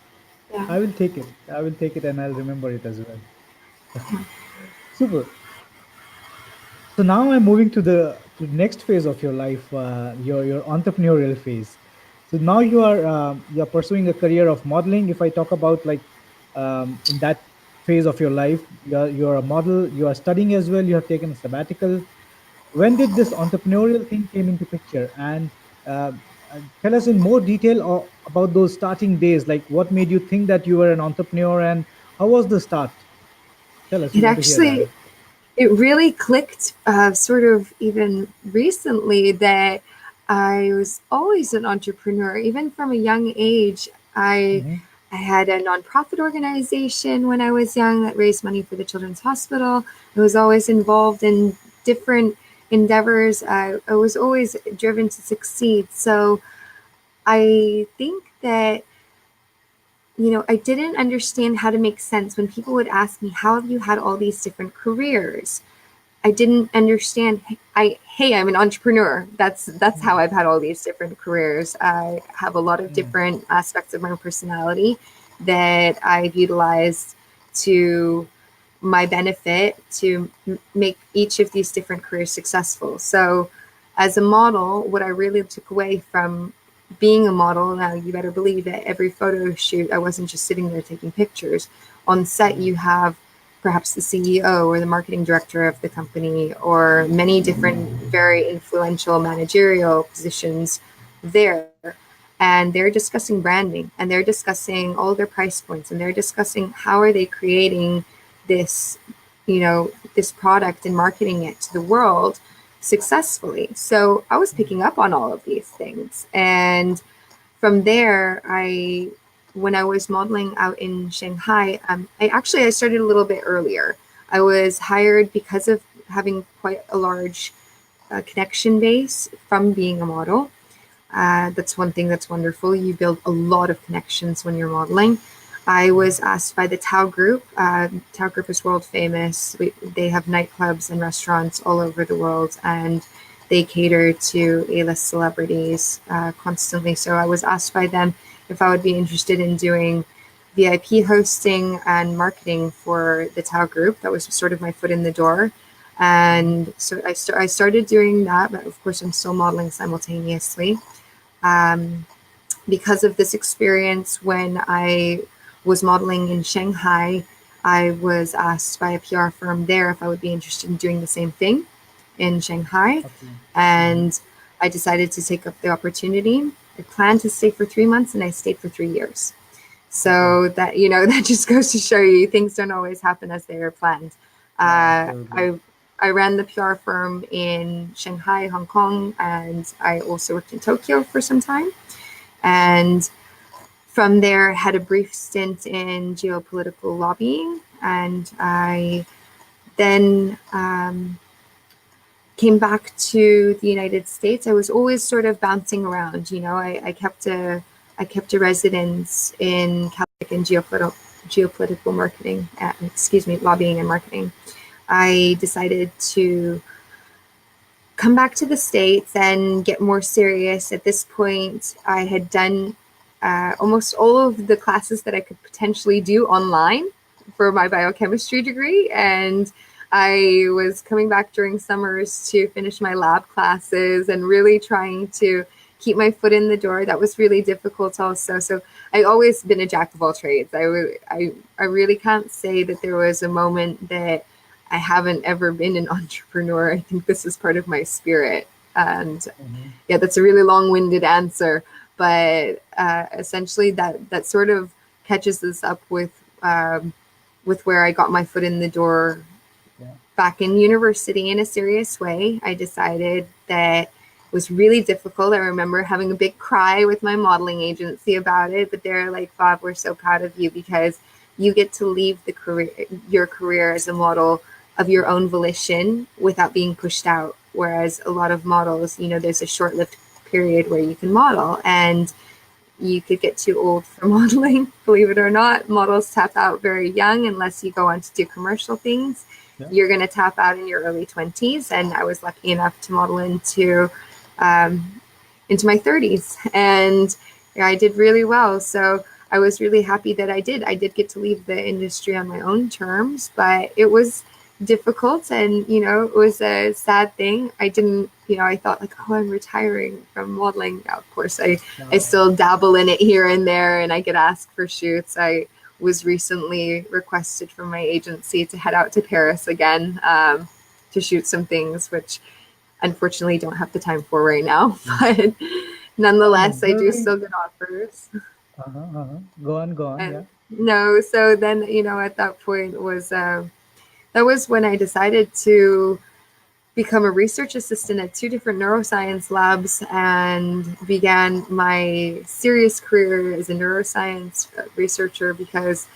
B: Yeah.
A: I will take it. I will take it, and I'll remember it as well. Super. So now I'm moving to the next phase of your life, your entrepreneurial phase. So now you are pursuing a career of modeling. If I talk about like in that phase of your life, you're a model. You are studying as well. You have taken a sabbatical. When did this entrepreneurial thing came into picture? And uh, tell us in more detail about those starting days. Like what made you think that you were an entrepreneur, and how was the start? Tell us. We
B: It
A: want to hear that.
B: actually it really clicked sort of even recently that I was always an entrepreneur. Even from a young age, I
A: Mm-hmm.
B: I had a nonprofit organization when I was young that raised money for the Children's Hospital. I was always involved in different endeavors. I was always driven to succeed. So I think that I didn't understand how to make sense when people would ask me, how have you had all these different careers? I didn't understand. Hey, I'm an entrepreneur. That's how I've had all these different careers. I have a lot of
A: Mm-hmm.
B: different aspects of my personality that I've utilized to my benefit to make each of these different careers successful. So, as a model, what I really took away from being a model, now you better believe that every photo shoot, I wasn't just sitting there taking pictures. On set, you have perhaps the CEO or the marketing director of the company, or many different very influential managerial positions there. And they're discussing branding, and they're discussing all their price points, and they're discussing how are they creating this, this product and marketing it to the world successfully. So I was picking up on all of these things. And from there, when I was modeling out in Shanghai, I started a little bit earlier. I was hired because of having quite a large connection base from being a model. That's one thing that's wonderful. You build a lot of connections when you're modeling. I was asked by the Tao Group. Tao Group is world famous. They have nightclubs and restaurants all over the world, and they cater to A-list celebrities constantly. So I was asked by them if I would be interested in doing VIP hosting and marketing for the Tao Group. That was sort of my foot in the door. And so I started doing that, but of course I'm still modeling simultaneously. Um, because of this experience, when I was modeling in Shanghai, I was asked by a PR firm there if I would be interested in doing the same thing in Shanghai.
A: Okay. Mm-hmm.
B: And I decided to take up the opportunity. I planned to stay for 3 months and I stayed for 3 years.
A: Okay.
B: So that, you know, that just goes to show you things don't always happen as they are planned.
A: Yeah,
B: Uh,
A: absolutely.
B: I I ran the PR firm in Shanghai, Hong Kong, and I also worked in Tokyo for some time. And from there, had a brief stint in geopolitical lobbying, and I then came back to the United States. I was always sort of bouncing around. You know, I kept a residence in California in geopolitical marketing. Excuse me, lobbying and marketing. I decided to come back to the States and get more serious. At this point, I had done almost all of the classes that I could potentially do online for my biochemistry degree. And I was coming back during summers to finish my lab classes and really trying to keep my foot in the door. That was really difficult also. So I always been a jack of all trades. I really can't say that there was a moment that I haven't ever been an entrepreneur. I think this is part of my spirit. And
A: Mm-hmm.
B: yeah, that's a really long-winded answer, but essentially that sort of catches us up with where I got my foot in the door
A: Yeah.
B: back in university in a serious way. I decided that it was really difficult. I remember having a big cry with my modeling agency about it, but they're like, Bob, we're so proud of you because you get to leave your career as a model of your own volition without being pushed out. Whereas a lot of models, you know, there's a short-lived period where you can model and you could get too old for modeling. Believe it or not, models tap out very young unless you go on to do commercial things.
A: Yeah.
B: You're going to tap out in your early 20s. And I was lucky enough to model um, into my 30s. And yeah, I did really well. So I was really happy that I did. I did get to leave the industry on my own terms, but it was difficult and, you know, it was a sad thing. I didn't, you know, I thought like, oh, I'm retiring from modeling. Now, of course, I
A: No.
B: still dabble in it here and there and I get asked for shoots. I was recently requested from my agency to head out to Paris again to shoot some things, which unfortunately don't have the time for right now. But
A: So I'm
B: nonetheless, I do
A: observing.
B: still get offers.
A: Uh-huh, uh-huh. Go on, go on.
B: And
A: Yeah.
B: no, so then, you know, at that point was that was when I decided to become a research assistant at two different neuroscience labs and began my serious career as a neuroscience researcher because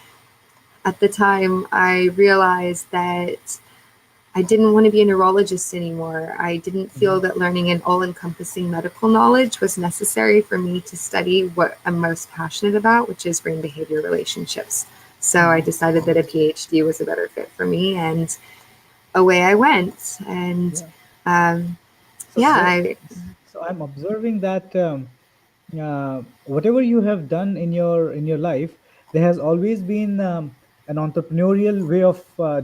B: at the time I realized that I didn't want to be a neurologist anymore. I didn't
A: Mm-hmm.
B: feel that learning an all encompassing medical knowledge was necessary for me to study what I'm most passionate about, which is brain behavior relationships. So I
A: Mm-hmm.
B: decided that a PhD was a better fit for me, and away I went. And
A: Yeah.
B: um,
A: So
B: yeah,
A: there. So I'm observing that whatever you have done in your life, there has always been an entrepreneurial way of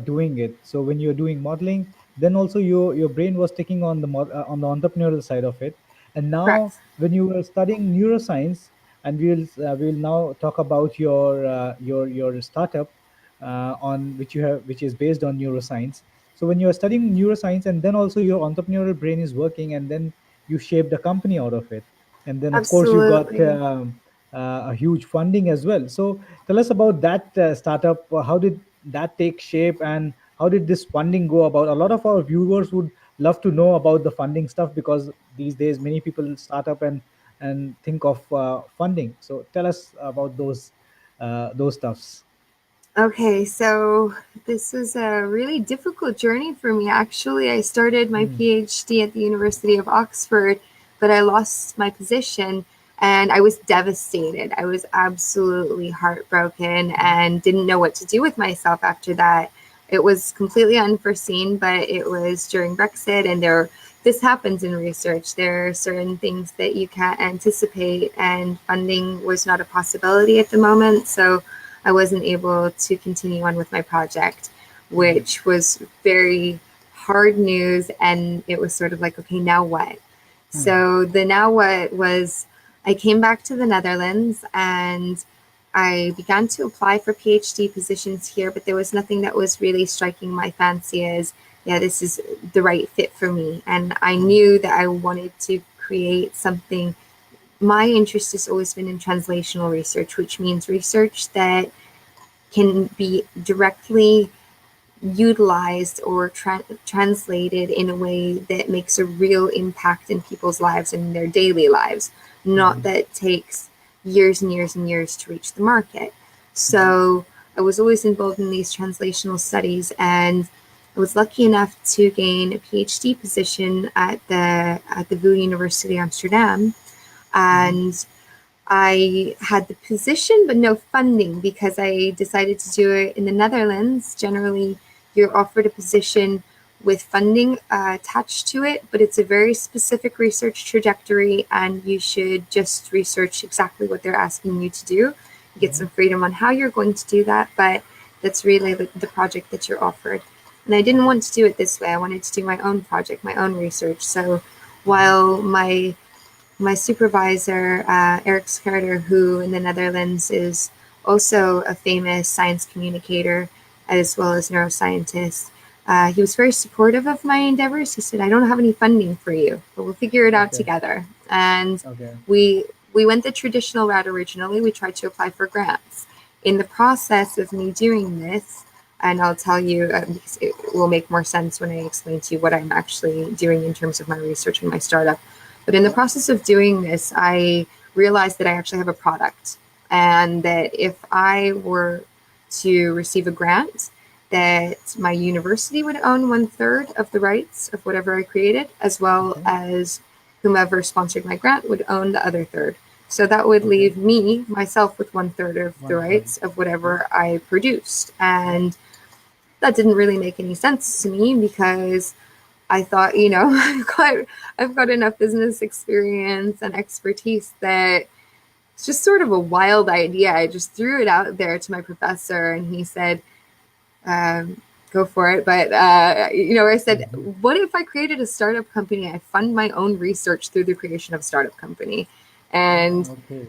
A: doing it. So when you're doing modeling, then also your brain was taking on the on the entrepreneurial side of it. And now
B: correct.
A: when you were studying neuroscience, and we'll now talk about your startup on which you have which is based on neuroscience. So when you're studying neuroscience and then also your entrepreneurial brain is working, and then you shaped a company out of it, and then of course you got
B: Absolutely.
A: a huge funding as well. So tell us about that startup. How did that take shape, and how did this funding go about? A lot of our viewers would love to know about the funding stuff, because these days many people start up and think of funding. So tell us about those stuffs.
B: Okay, so this was a really difficult journey for me. Actually, I started my
A: Mm.
B: PhD at the University of Oxford, but I lost my position and I was devastated. I was absolutely heartbroken and didn't know what to do with myself after that. It was completely unforeseen, but it was during Brexit, and this happens in research. There are certain things that you can't anticipate, and funding was not a possibility at the moment. So I wasn't able to continue on with my project, which was very hard news. And it was sort of like, okay, now what?
A: Mm.
B: So the now what was, I came back to the Netherlands and I began to apply for PhD positions here, but there was nothing that was really striking my fancy as, yeah, this is the right fit for me. And I
A: Mm.
B: knew that I wanted to create something. My interest has always been in translational research, which means research that can be directly utilized or translated in a way that makes a real impact in people's lives and their daily lives, not
A: Mhm.
B: that takes years and years and years to reach the market.
A: Mhm.
B: So I was always involved in these translational studies, and I was lucky enough to gain a PhD position at the VU University Amsterdam.
A: Mhm.
B: And I had the position but no funding because I decided to do it in the Netherlands. Generally, you're offered a position with funding attached to it, but it's a very specific research trajectory, and you should just research exactly what they're asking you to do. You get some
A: Mhm.
B: freedom on how you're going to do that, but that's really the project that you're offered. And I didn't
A: Okay.
B: want to do it this way. I wanted to do my own project, my own research. So
A: Mhm.
B: while my supervisor, Eric Scherder, who in the Netherlands is also a famous science communicator as well as neuroscientist. He was very supportive of my endeavors. He said, "I don't have any funding for you, but we'll figure it out
A: Okay.
B: together." And
A: Okay.
B: we we went the traditional route originally. We tried to apply for grants. In the process of me doing this, and I'll tell you because it will make more sense when I explain to you what I'm actually doing in terms of my research and my startup. But in the
A: Yeah.
B: process of doing this, I realized that I actually have a product, and that if I were to receive a grant, that my university would own 1/3 of the rights of whatever I created, as well
A: Okay.
B: as whomever sponsored my grant would own the other third. So that would
A: Okay.
B: leave me, myself, with 1/3 of the
A: One third.
B: rights of
A: Yeah.
B: whatever I produced.
A: Yeah.
B: And that didn't really make any sense to me because I thought, I've got enough business experience and expertise that it's just sort of a wild idea. I just threw it out there to my professor, and he said, "Go for it." But I said,
A: Mhm.
B: "What if I created a startup company? I fund my own research through the creation of a startup company." And
A: Okay.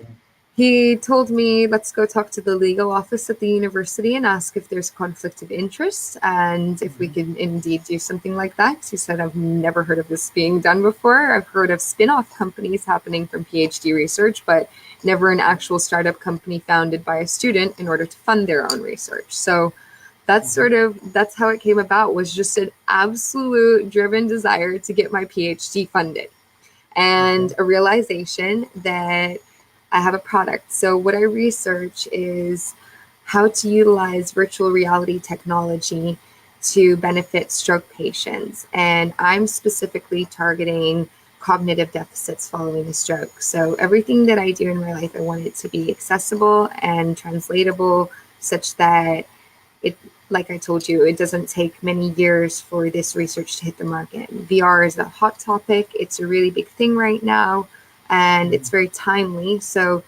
B: he told me, let's go talk to the legal office at the university and ask if there's conflict of interest and if we
A: Mhm.
B: can indeed do something like that. He said, I've never heard of this being done before. I've heard of spin off companies happening from PhD research, but never an
A: Yeah.
B: actual startup company founded by a student in order to fund their own research. So
A: Mhm.
B: that's how it came about, was just an absolute driven desire to get my PhD funded
A: Okay.
B: and a realization that I have a product. So, what I research is how to utilize virtual reality technology to benefit stroke patients. And I'm specifically targeting cognitive deficits following a stroke. So, everything that I do in my life, I want it to be accessible and translatable such that it, like I told you, it doesn't take many years for this research to hit the market. VR is a hot topic. It's a really big thing right now, and it's
A: Mhm.
B: very timely. So,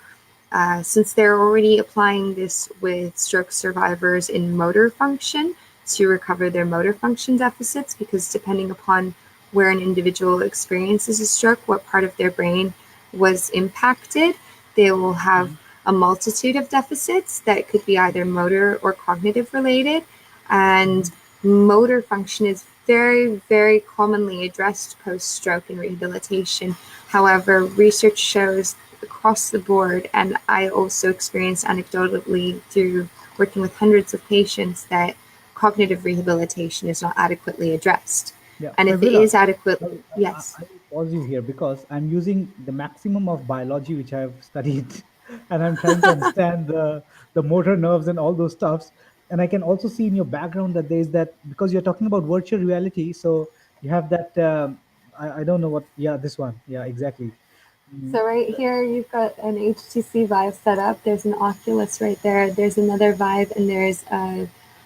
B: since they're already applying this with stroke survivors in motor function to recover their motor function deficits, because depending upon where an individual experiences a stroke, what part of their brain was impacted, they will have
A: Mhm.
B: a multitude of deficits that could be either motor or cognitive related. And
A: Mhm.
B: motor function is very, very commonly addressed post stroke in rehabilitation. However, research shows across the board, and I also experienced anecdotally through working with hundreds of patients, that cognitive rehabilitation is not adequately addressed.
A: Yeah.
B: And if it
A: Faviola,
B: is adequate, yes.
A: I will pause you here because I'm using the maximum of biology which I've studied, and I'm trying to understand the motor nerves and all those stuffs. and I can also see in your background that there is that, because you're talking about virtual reality, so you have that. I don't know what. Yeah, this one. Yeah, exactly. Mm,
B: So right here, you've got an HTC Vive set up. There's an Oculus right there. There's another Vive, and there's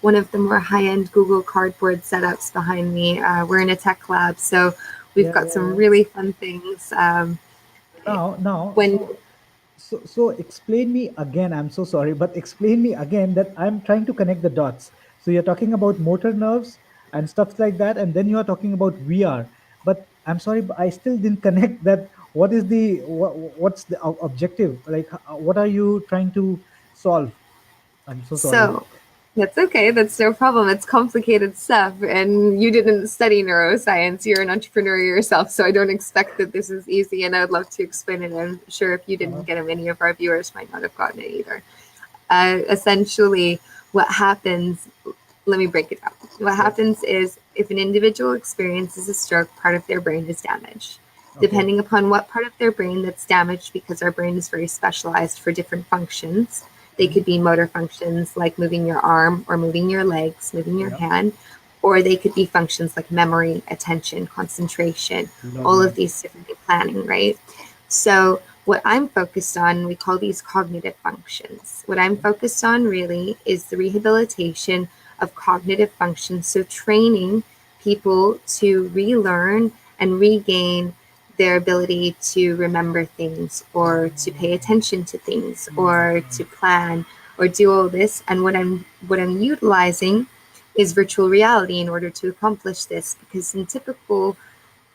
B: one of the more high-end Google Cardboard setups behind me. We're in a tech lab, so we've
A: yeah,
B: got
A: yeah,
B: some
A: yeah.
B: really fun things.
A: Now,
B: When
A: so explain me again. I'm so sorry, but explain me again that I'm trying to connect the dots. So you're talking about motor nerves and stuff like that, and then you are talking about VR. But I'm sorry, but I still didn't connect that. What's the objective? Like, what are you trying to solve? I'm so sorry.
B: So that's okay. That's no problem. It's complicated stuff. And you didn't study neuroscience. You're an entrepreneur yourself. So I don't expect that this is easy. And I would love to explain it. I'm sure if you didn't
A: Uh-huh.
B: get it, many of our viewers might not have gotten it either. Essentially, what happens, let me break it down. What
A: Yes.
B: happens is if an individual experiences a stroke, part of their brain is damaged.
A: Okay.
B: Depending upon what part of their brain that's damaged, because our brain is very specialized for different functions, they
A: Mhm.
B: could be motor functions like moving your arm or moving your legs, moving your
A: Yeah.
B: hand, or they could be functions like memory, attention, concentration, all of
A: Lovely.
B: these different planning, right? So what I'm focused on, we call these cognitive functions. What I'm focused on really is the rehabilitation of cognitive functions. So training people to relearn and regain their ability to remember things or to pay attention to things or to plan or do all this. And what I'm utilizing is virtual reality in order to accomplish this, because in typical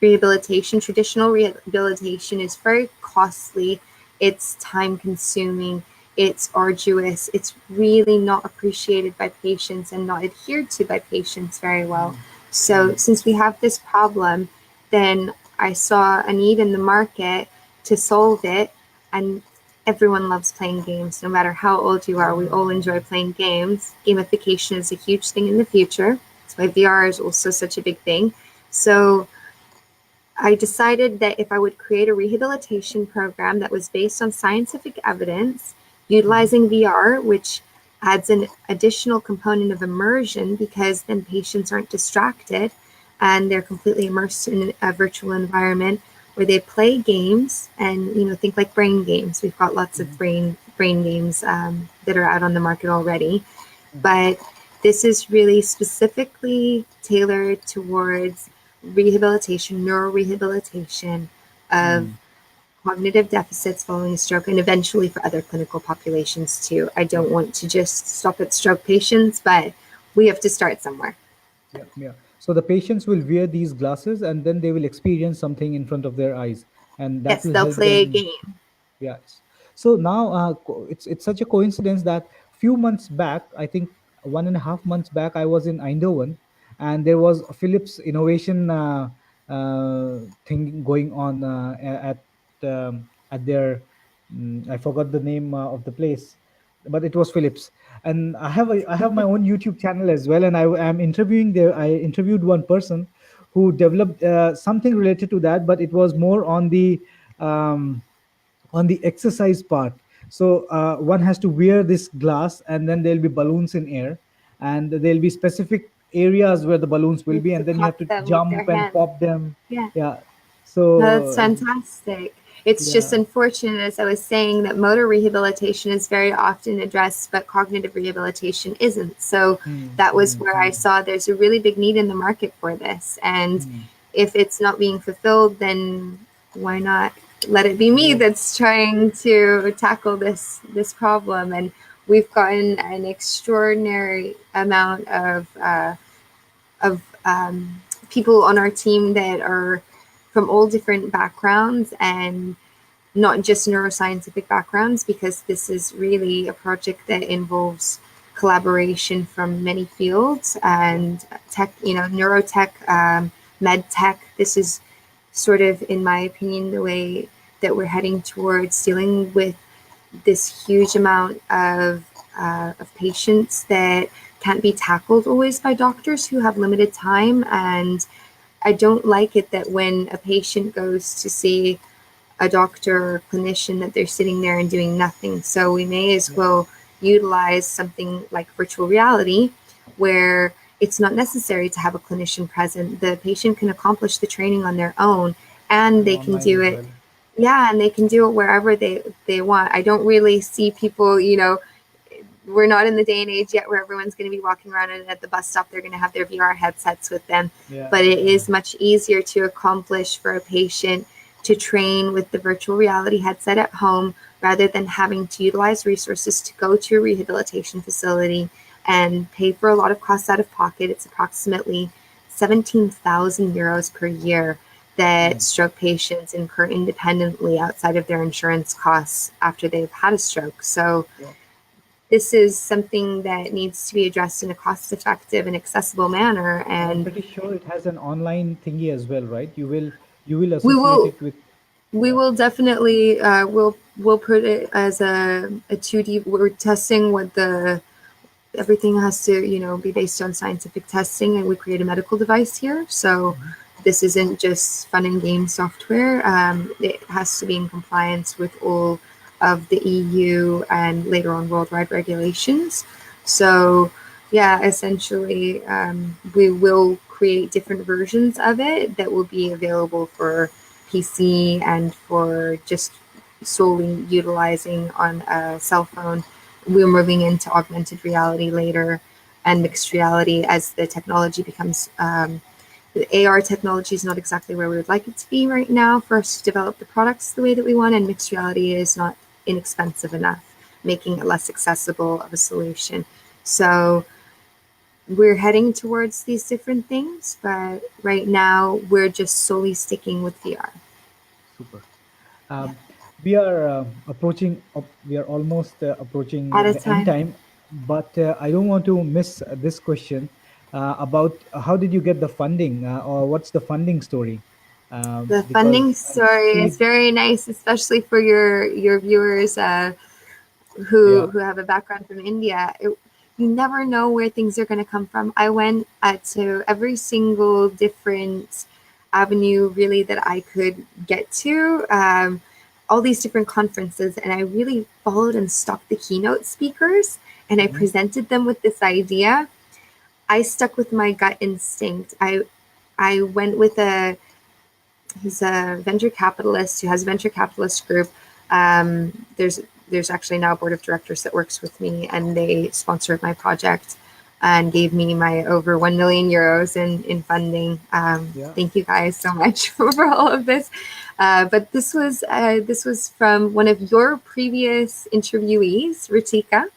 B: rehabilitation, traditional rehabilitation is very costly, it's time consuming, it's arduous, it's really not appreciated by patients and not adhered to by patients very well.
A: Mm,
B: So,
A: mm,
B: since we have this problem, then I saw a need in the market to solve it. And everyone loves playing games, no matter how old you are. We all enjoy playing games. Gamification is a huge thing in the future. That's why VR is also such a big thing. So, I decided that if I would create a rehabilitation program that was based on scientific evidence,
A: mhm,
B: utilizing VR, which adds an additional component of immersion because then patients aren't distracted and they're completely immersed in a virtual environment where they play games and think like brain games. We've got lots of
A: mhm,
B: brain games that are out on the market already,
A: mhm,
B: but this is really specifically tailored towards rehabilitation, neurorehabilitation of
A: mm.
B: cognitive deficits following a stroke, and eventually for other clinical populations too. I
A: Yeah.
B: don't want to just stop at stroke patients, but we have to start somewhere.
A: Yeah, yeah. So the patients will wear these glasses and then they will experience something in front of their eyes, and that
B: Yes,
A: will
B: they'll
A: help
B: play a
A: them.
B: game.
A: Yes. So now it's such a coincidence that few months back, I think 1.5 months back, I was in Eindhoven, and there was a Philips innovation thing going on at their. I forgot the name of the place, but it was Philips. And I have my own YouTube channel as well, and I am interviewing there. I interviewed one person who developed something related to that, but it was more um, on the exercise part. So one has to wear this glass, and then there'll be balloons in air, and there'll be specific areas where the balloons will
B: You
A: be,
B: to
A: and then you
B: pop
A: have to
B: them with their
A: jump and
B: hand.
A: pop them.
B: Yeah.
A: Yeah.
B: That's
A: So
B: fantastic. It's just
A: yeah.
B: unfortunate, as I was saying, that motor rehabilitation is very often addressed, but cognitive rehabilitation isn't. So
A: Hmm,
B: that was
A: hmm,
B: where I
A: hmm,
B: saw there's a really big need in the market for this. And
A: hmm.
B: if it's not being fulfilled, then why not let it be me
A: Yes.
B: that's trying to tackle this problem? And we've gotten an extraordinary amount of people on our team that are from all different backgrounds and not just neuroscientific backgrounds, because this is really a project that involves collaboration from many fields
A: Yeah.
B: and tech, neurotech, medtech. This is sort of, in my opinion, the way that we're heading towards dealing with this huge amount of patients that can't be tackled always by doctors who have limited time. And I don't like it that when a patient goes to see a doctor or clinician that they're sitting there and doing nothing. So we may as
A: Yeah.
B: well utilize something like virtual reality, where it's not necessary to have a clinician present. The patient can accomplish the training on their own, and
A: And
B: they can
A: online
B: do
A: as
B: it.
A: well.
B: Yeah, and they can do it wherever they want. I don't really see people, we're not in the day and age yet where everyone's going to be walking around, and at the bus stop they're going to have their VR headsets with them.
A: Yeah,
B: But it
A: yeah.
B: is much easier to accomplish for a patient to train with the virtual reality headset at home, rather than having to utilize resources to go to a rehabilitation facility and pay for a lot of costs out of pocket. It's approximately 17,000 euros per year that
A: Mm.
B: stroke patients incur independently outside of their insurance costs after they've had a stroke. So
A: Yeah.
B: this is something that needs to be addressed in a cost-effective and accessible manner.
A: And I'm
B: And
A: pretty sure it has an online thingy as well, right? You will
B: we
A: associate
B: will
A: it with.
B: we
A: Yeah.
B: will definitely we'll put it as a 2D. We're testing what the everything has to be based on scientific testing, and we create a medical device here. So
A: Mhm.
B: this isn't just fun and game software. It has to be in compliance with all of the EU and later on worldwide regulations. So yeah, essentially, we will create different versions of it that will be available for PC and for just solely utilizing on a cell phone. We're moving into augmented reality later, and mixed reality as the technology becomes. The AR technology is not exactly where we would like it to be right now for us to develop the products the way that we want, and mixed reality is not inexpensive enough, making it less accessible of a solution. So we're heading towards these different things, but right now we're just solely sticking with VR.
A: Super.
B: Yeah.
A: Um, we are we are almost
B: At
A: approaching
B: a
A: the end
B: time.
A: time, but I don't want to miss this question about how did you get the funding, or what's the funding story?
B: The funding
A: Because I
B: story is
A: see,
B: very nice, especially for your viewers
A: yeah.
B: who have a background from India. You never know where things are going to come from. I went to every single different avenue really that I could get to, all these different conferences, and I really followed and stalked the keynote speakers, and I
A: Hmm.
B: presented them with this idea. I stuck with my gut instinct. I went with he's a venture capitalist who has a venture capitalist group. There's actually now a board of directors that works with me, and they sponsored my project and gave me my over 1 million euros in funding.
A: Yeah.
B: Thank you guys so much for all of this. But this was from one of your previous interviewees, Ritika,
A: Ritika.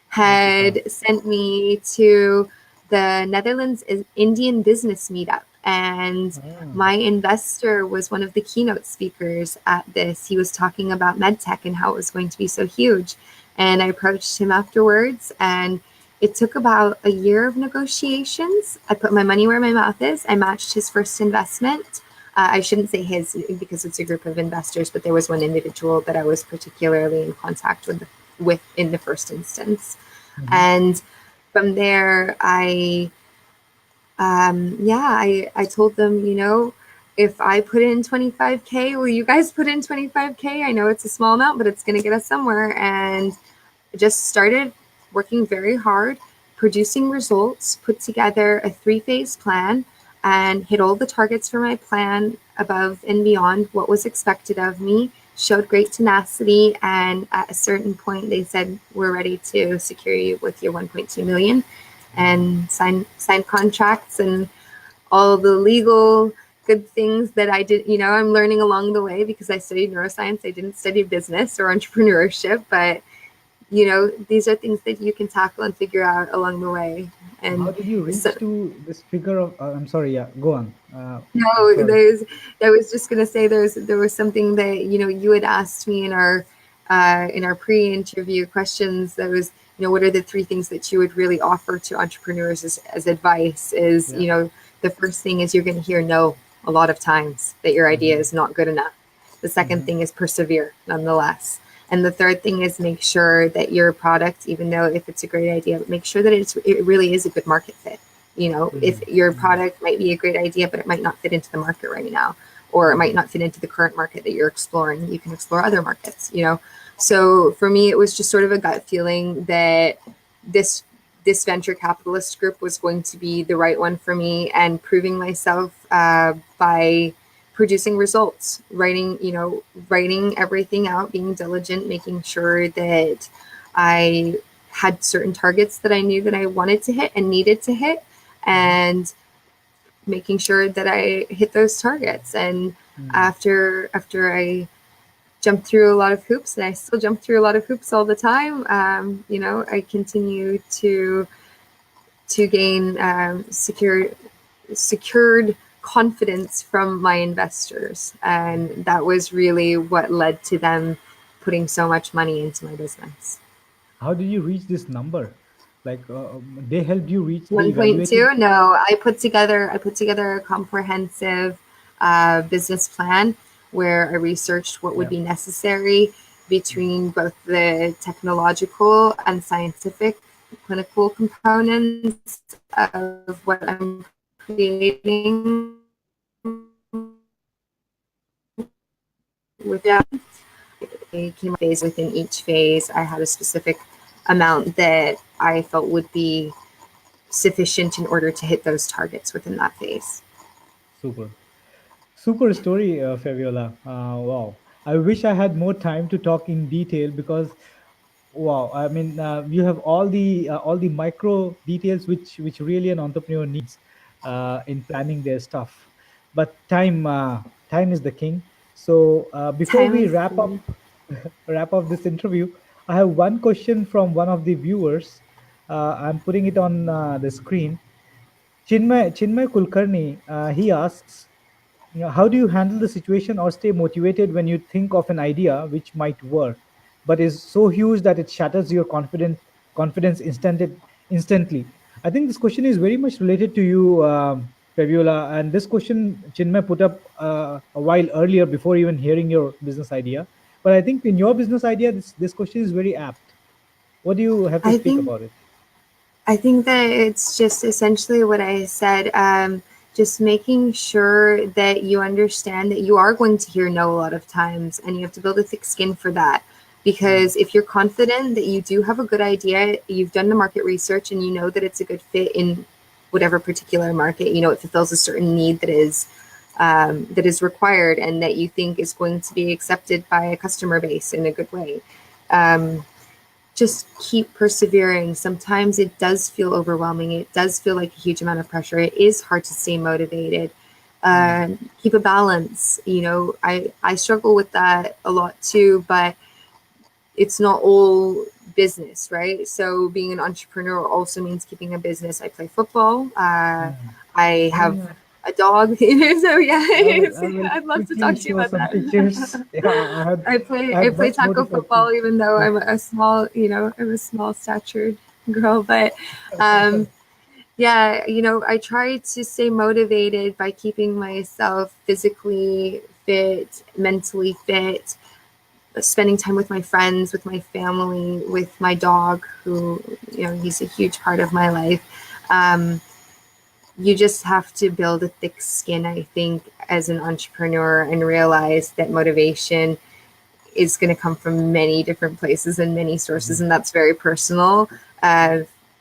B: had sent me to the Netherlands Indian business meetup. And
A: Ah,
B: my investor was one of the keynote speakers at this. He was talking about medtech and how it was going to be so huge. And I approached him afterwards, and it took about a year of negotiations. I put my money where my mouth is. I matched his first investment. I shouldn't say his because it's a group of investors, but there was one individual that I was particularly in contact with in the first instance.
A: mhm.
B: And from there, I told them, if I put in 25K, will you guys put in 25K? I know it's a small amount, but it's going to get us somewhere. And just started working very hard, producing results, put together a 3-phase plan, and hit all the targets for my plan above and beyond what was expected of me. Showed great tenacity, and at a certain point, they said, "We're ready to secure you with your 1.2 million," and sign contracts and all the legal good things that I did. I'm learning along the way because I studied neuroscience. I didn't study business or entrepreneurship, but these are things that you can tackle and figure out along the way.
A: So how
B: And
A: did you
B: so,
A: reach to this figure of? I'm sorry. Yeah, go on. I'm
B: no,
A: sorry.
B: I was just gonna say there was something that you had asked me in our pre-interview questions. That was, what are the 3 things that you would really offer to entrepreneurs as advice? Is,
A: Yeah.
B: the first thing is you're going to hear no a lot of times that your idea
A: Hmm.
B: is not good enough. The second
A: Hmm.
B: thing is persevere nonetheless. And the third thing is make sure that your product, even though if it's a great idea, make sure that it really is a good market fit. If your
A: Hmm.
B: product might be a great idea, but it might not fit into the market right now, or it might
A: Hmm.
B: not fit into the current market that you're exploring, you can explore other markets. So for me, it was just sort of a gut feeling that this this venture capitalist group was going to be the right one for me, and proving myself by producing results, writing everything out, being diligent, making sure that I had certain targets that I knew that I wanted to hit and needed to hit, and making sure that I hit those targets. And
A: Mm.
B: after I jumped through a lot of hoops, and I still jump through a lot of hoops all the time, I continue to gain secured confidence from my investors, and that was really what led to them putting so much money into my business.
A: How did you reach this number? Like they helped you reach, they evaluated.
B: 1.2? No, I put together a comprehensive business plan where I researched what would
A: Yeah.
B: be necessary between both the technological and scientific clinical components of what I'm creating with them. I came phase within each phase. I had a specific amount that I felt would be sufficient in order to hit those targets within that phase.
A: Super. Super story, Fabiola. Wow. I wish I had more time to talk in detail because, wow. I mean, you have all the micro details which really an entrepreneur needs in planning their stuff. But time is the king. So before
B: Time
A: we
B: is
A: wrap up
B: key.
A: wrap up this interview, I have one question from one of the viewers. I'm putting it on the screen. Chinmay Kulkarni, he asks, how do you handle the situation or stay motivated when you think of an idea which might work, but is so huge that it shatters your confidence instantly? I think this question is very much related to you, Fabiola. And this question Chinmay put up a while earlier before even hearing your business idea. But I think in your business idea, this question is very apt. What do you have to
B: I
A: speak
B: think
A: about it?
B: I think that it's just essentially what I said. Just making sure that you understand that you are going to hear no a lot of times, and you have to build a thick skin for that.
A: Hmm.
B: Because if you're confident that you do have a good idea, you've done the market research, and you know that it's a good fit in whatever particular market, it fulfills a certain need that is required, and that you think is going to be accepted by a customer base in a good way. Um, just keep persevering. Sometimes it does feel overwhelming. It does feel like a huge amount of pressure. It is hard to stay motivated.
A: Hmm.
B: Keep a balance. I struggle with that a lot too, but it's not all business, right? So being an entrepreneur also means keeping a business. I play football.
A: Hmm.
B: I have
A: Yeah.
B: a dog. So yeah,
A: I will
B: I'd love to
A: quickly
B: talk to you
A: show
B: about
A: some
B: that.
A: pictures. Yeah,
B: I play
A: I
B: I
A: had
B: play
A: much more to
B: tackle
A: talk to.
B: football, even though I'm a small statured girl. But yeah, I try to stay motivated by keeping myself physically fit, mentally fit, spending time with my friends, with my family, with my dog, who he's a huge part of my life. Um, you just have to build a thick skin, I think, as an entrepreneur, and realize that motivation is going to come from many different places and many sources,
A: Mhm.
B: and that's very personal.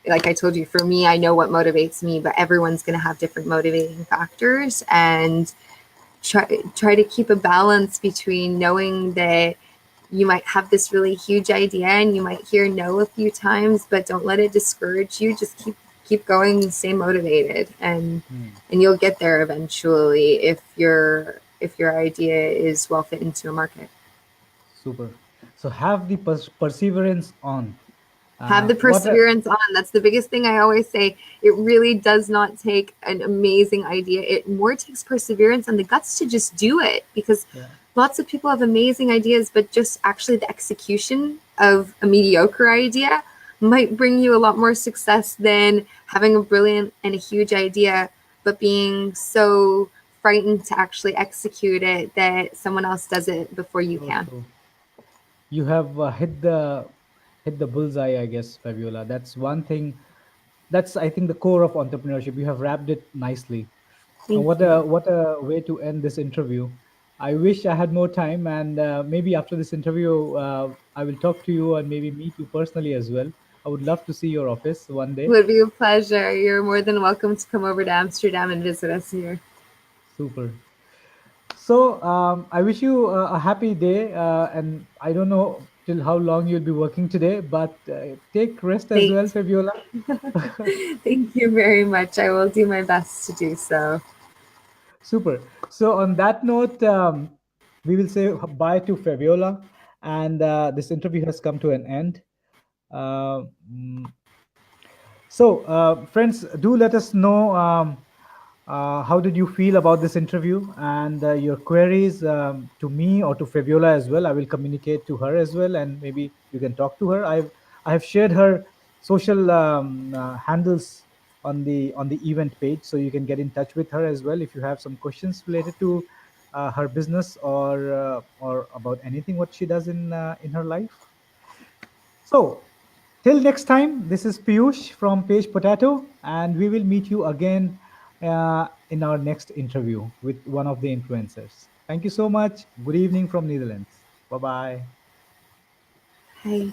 B: Like I told you, for me, I know what motivates me, but everyone's going to have different motivating factors, and try to keep a balance between knowing that you might have this really huge idea and you might hear no a few times, but don't let it discourage you. Just keep going and stay motivated,
A: Hmm.
B: and you'll get there eventually if your idea is well fit into a market.
A: Super. So have the perseverance on.
B: Have the
A: What a
B: perseverance on. That's the biggest thing I always say. It really does not take an amazing idea. It more takes perseverance and the guts to just do it, because
A: Yeah.
B: lots of people have amazing ideas, but just actually the execution of a mediocre idea might bring you a lot more success than having a brilliant and a huge idea, but being so frightened to actually execute it that someone else does it before you
A: So
B: can.
A: true. You have hit the bullseye, I guess, Fabiola. That's one thing. That's, I think, the core of entrepreneurship. You have wrapped it nicely. And
B: Thank you.
A: what a way to end this interview. I wish I had more time, and maybe after this interview, I will talk to you and maybe meet you personally as well. I would love to see your office one day.
B: Would be a pleasure. You're more than welcome to come over to Amsterdam and visit us here.
A: Super. So I wish you a happy day, and I don't know till how long you'll be working today, but take rest as well,
B: Thanks.
A: Fabiola.
B: Thank you very much. I will do my best to do so.
A: Super. So on that note, we will say bye to Fabiola, and this interview has come to an end. Uh, mm, So, friends, do let us know how did you feel about this interview and your queries to me or to Fabiola as well. I will communicate to her as well, and maybe you can talk to her. I have shared her social handles on the event page, so you can get in touch with her as well if you have some questions related to her business or about anything what she does in her life. So, till next time, this is Piyush from Page Potato, and we will meet you again in our next interview with one of the influencers. Thank you so much. Good evening from Netherlands. Bye bye.
B: Hi.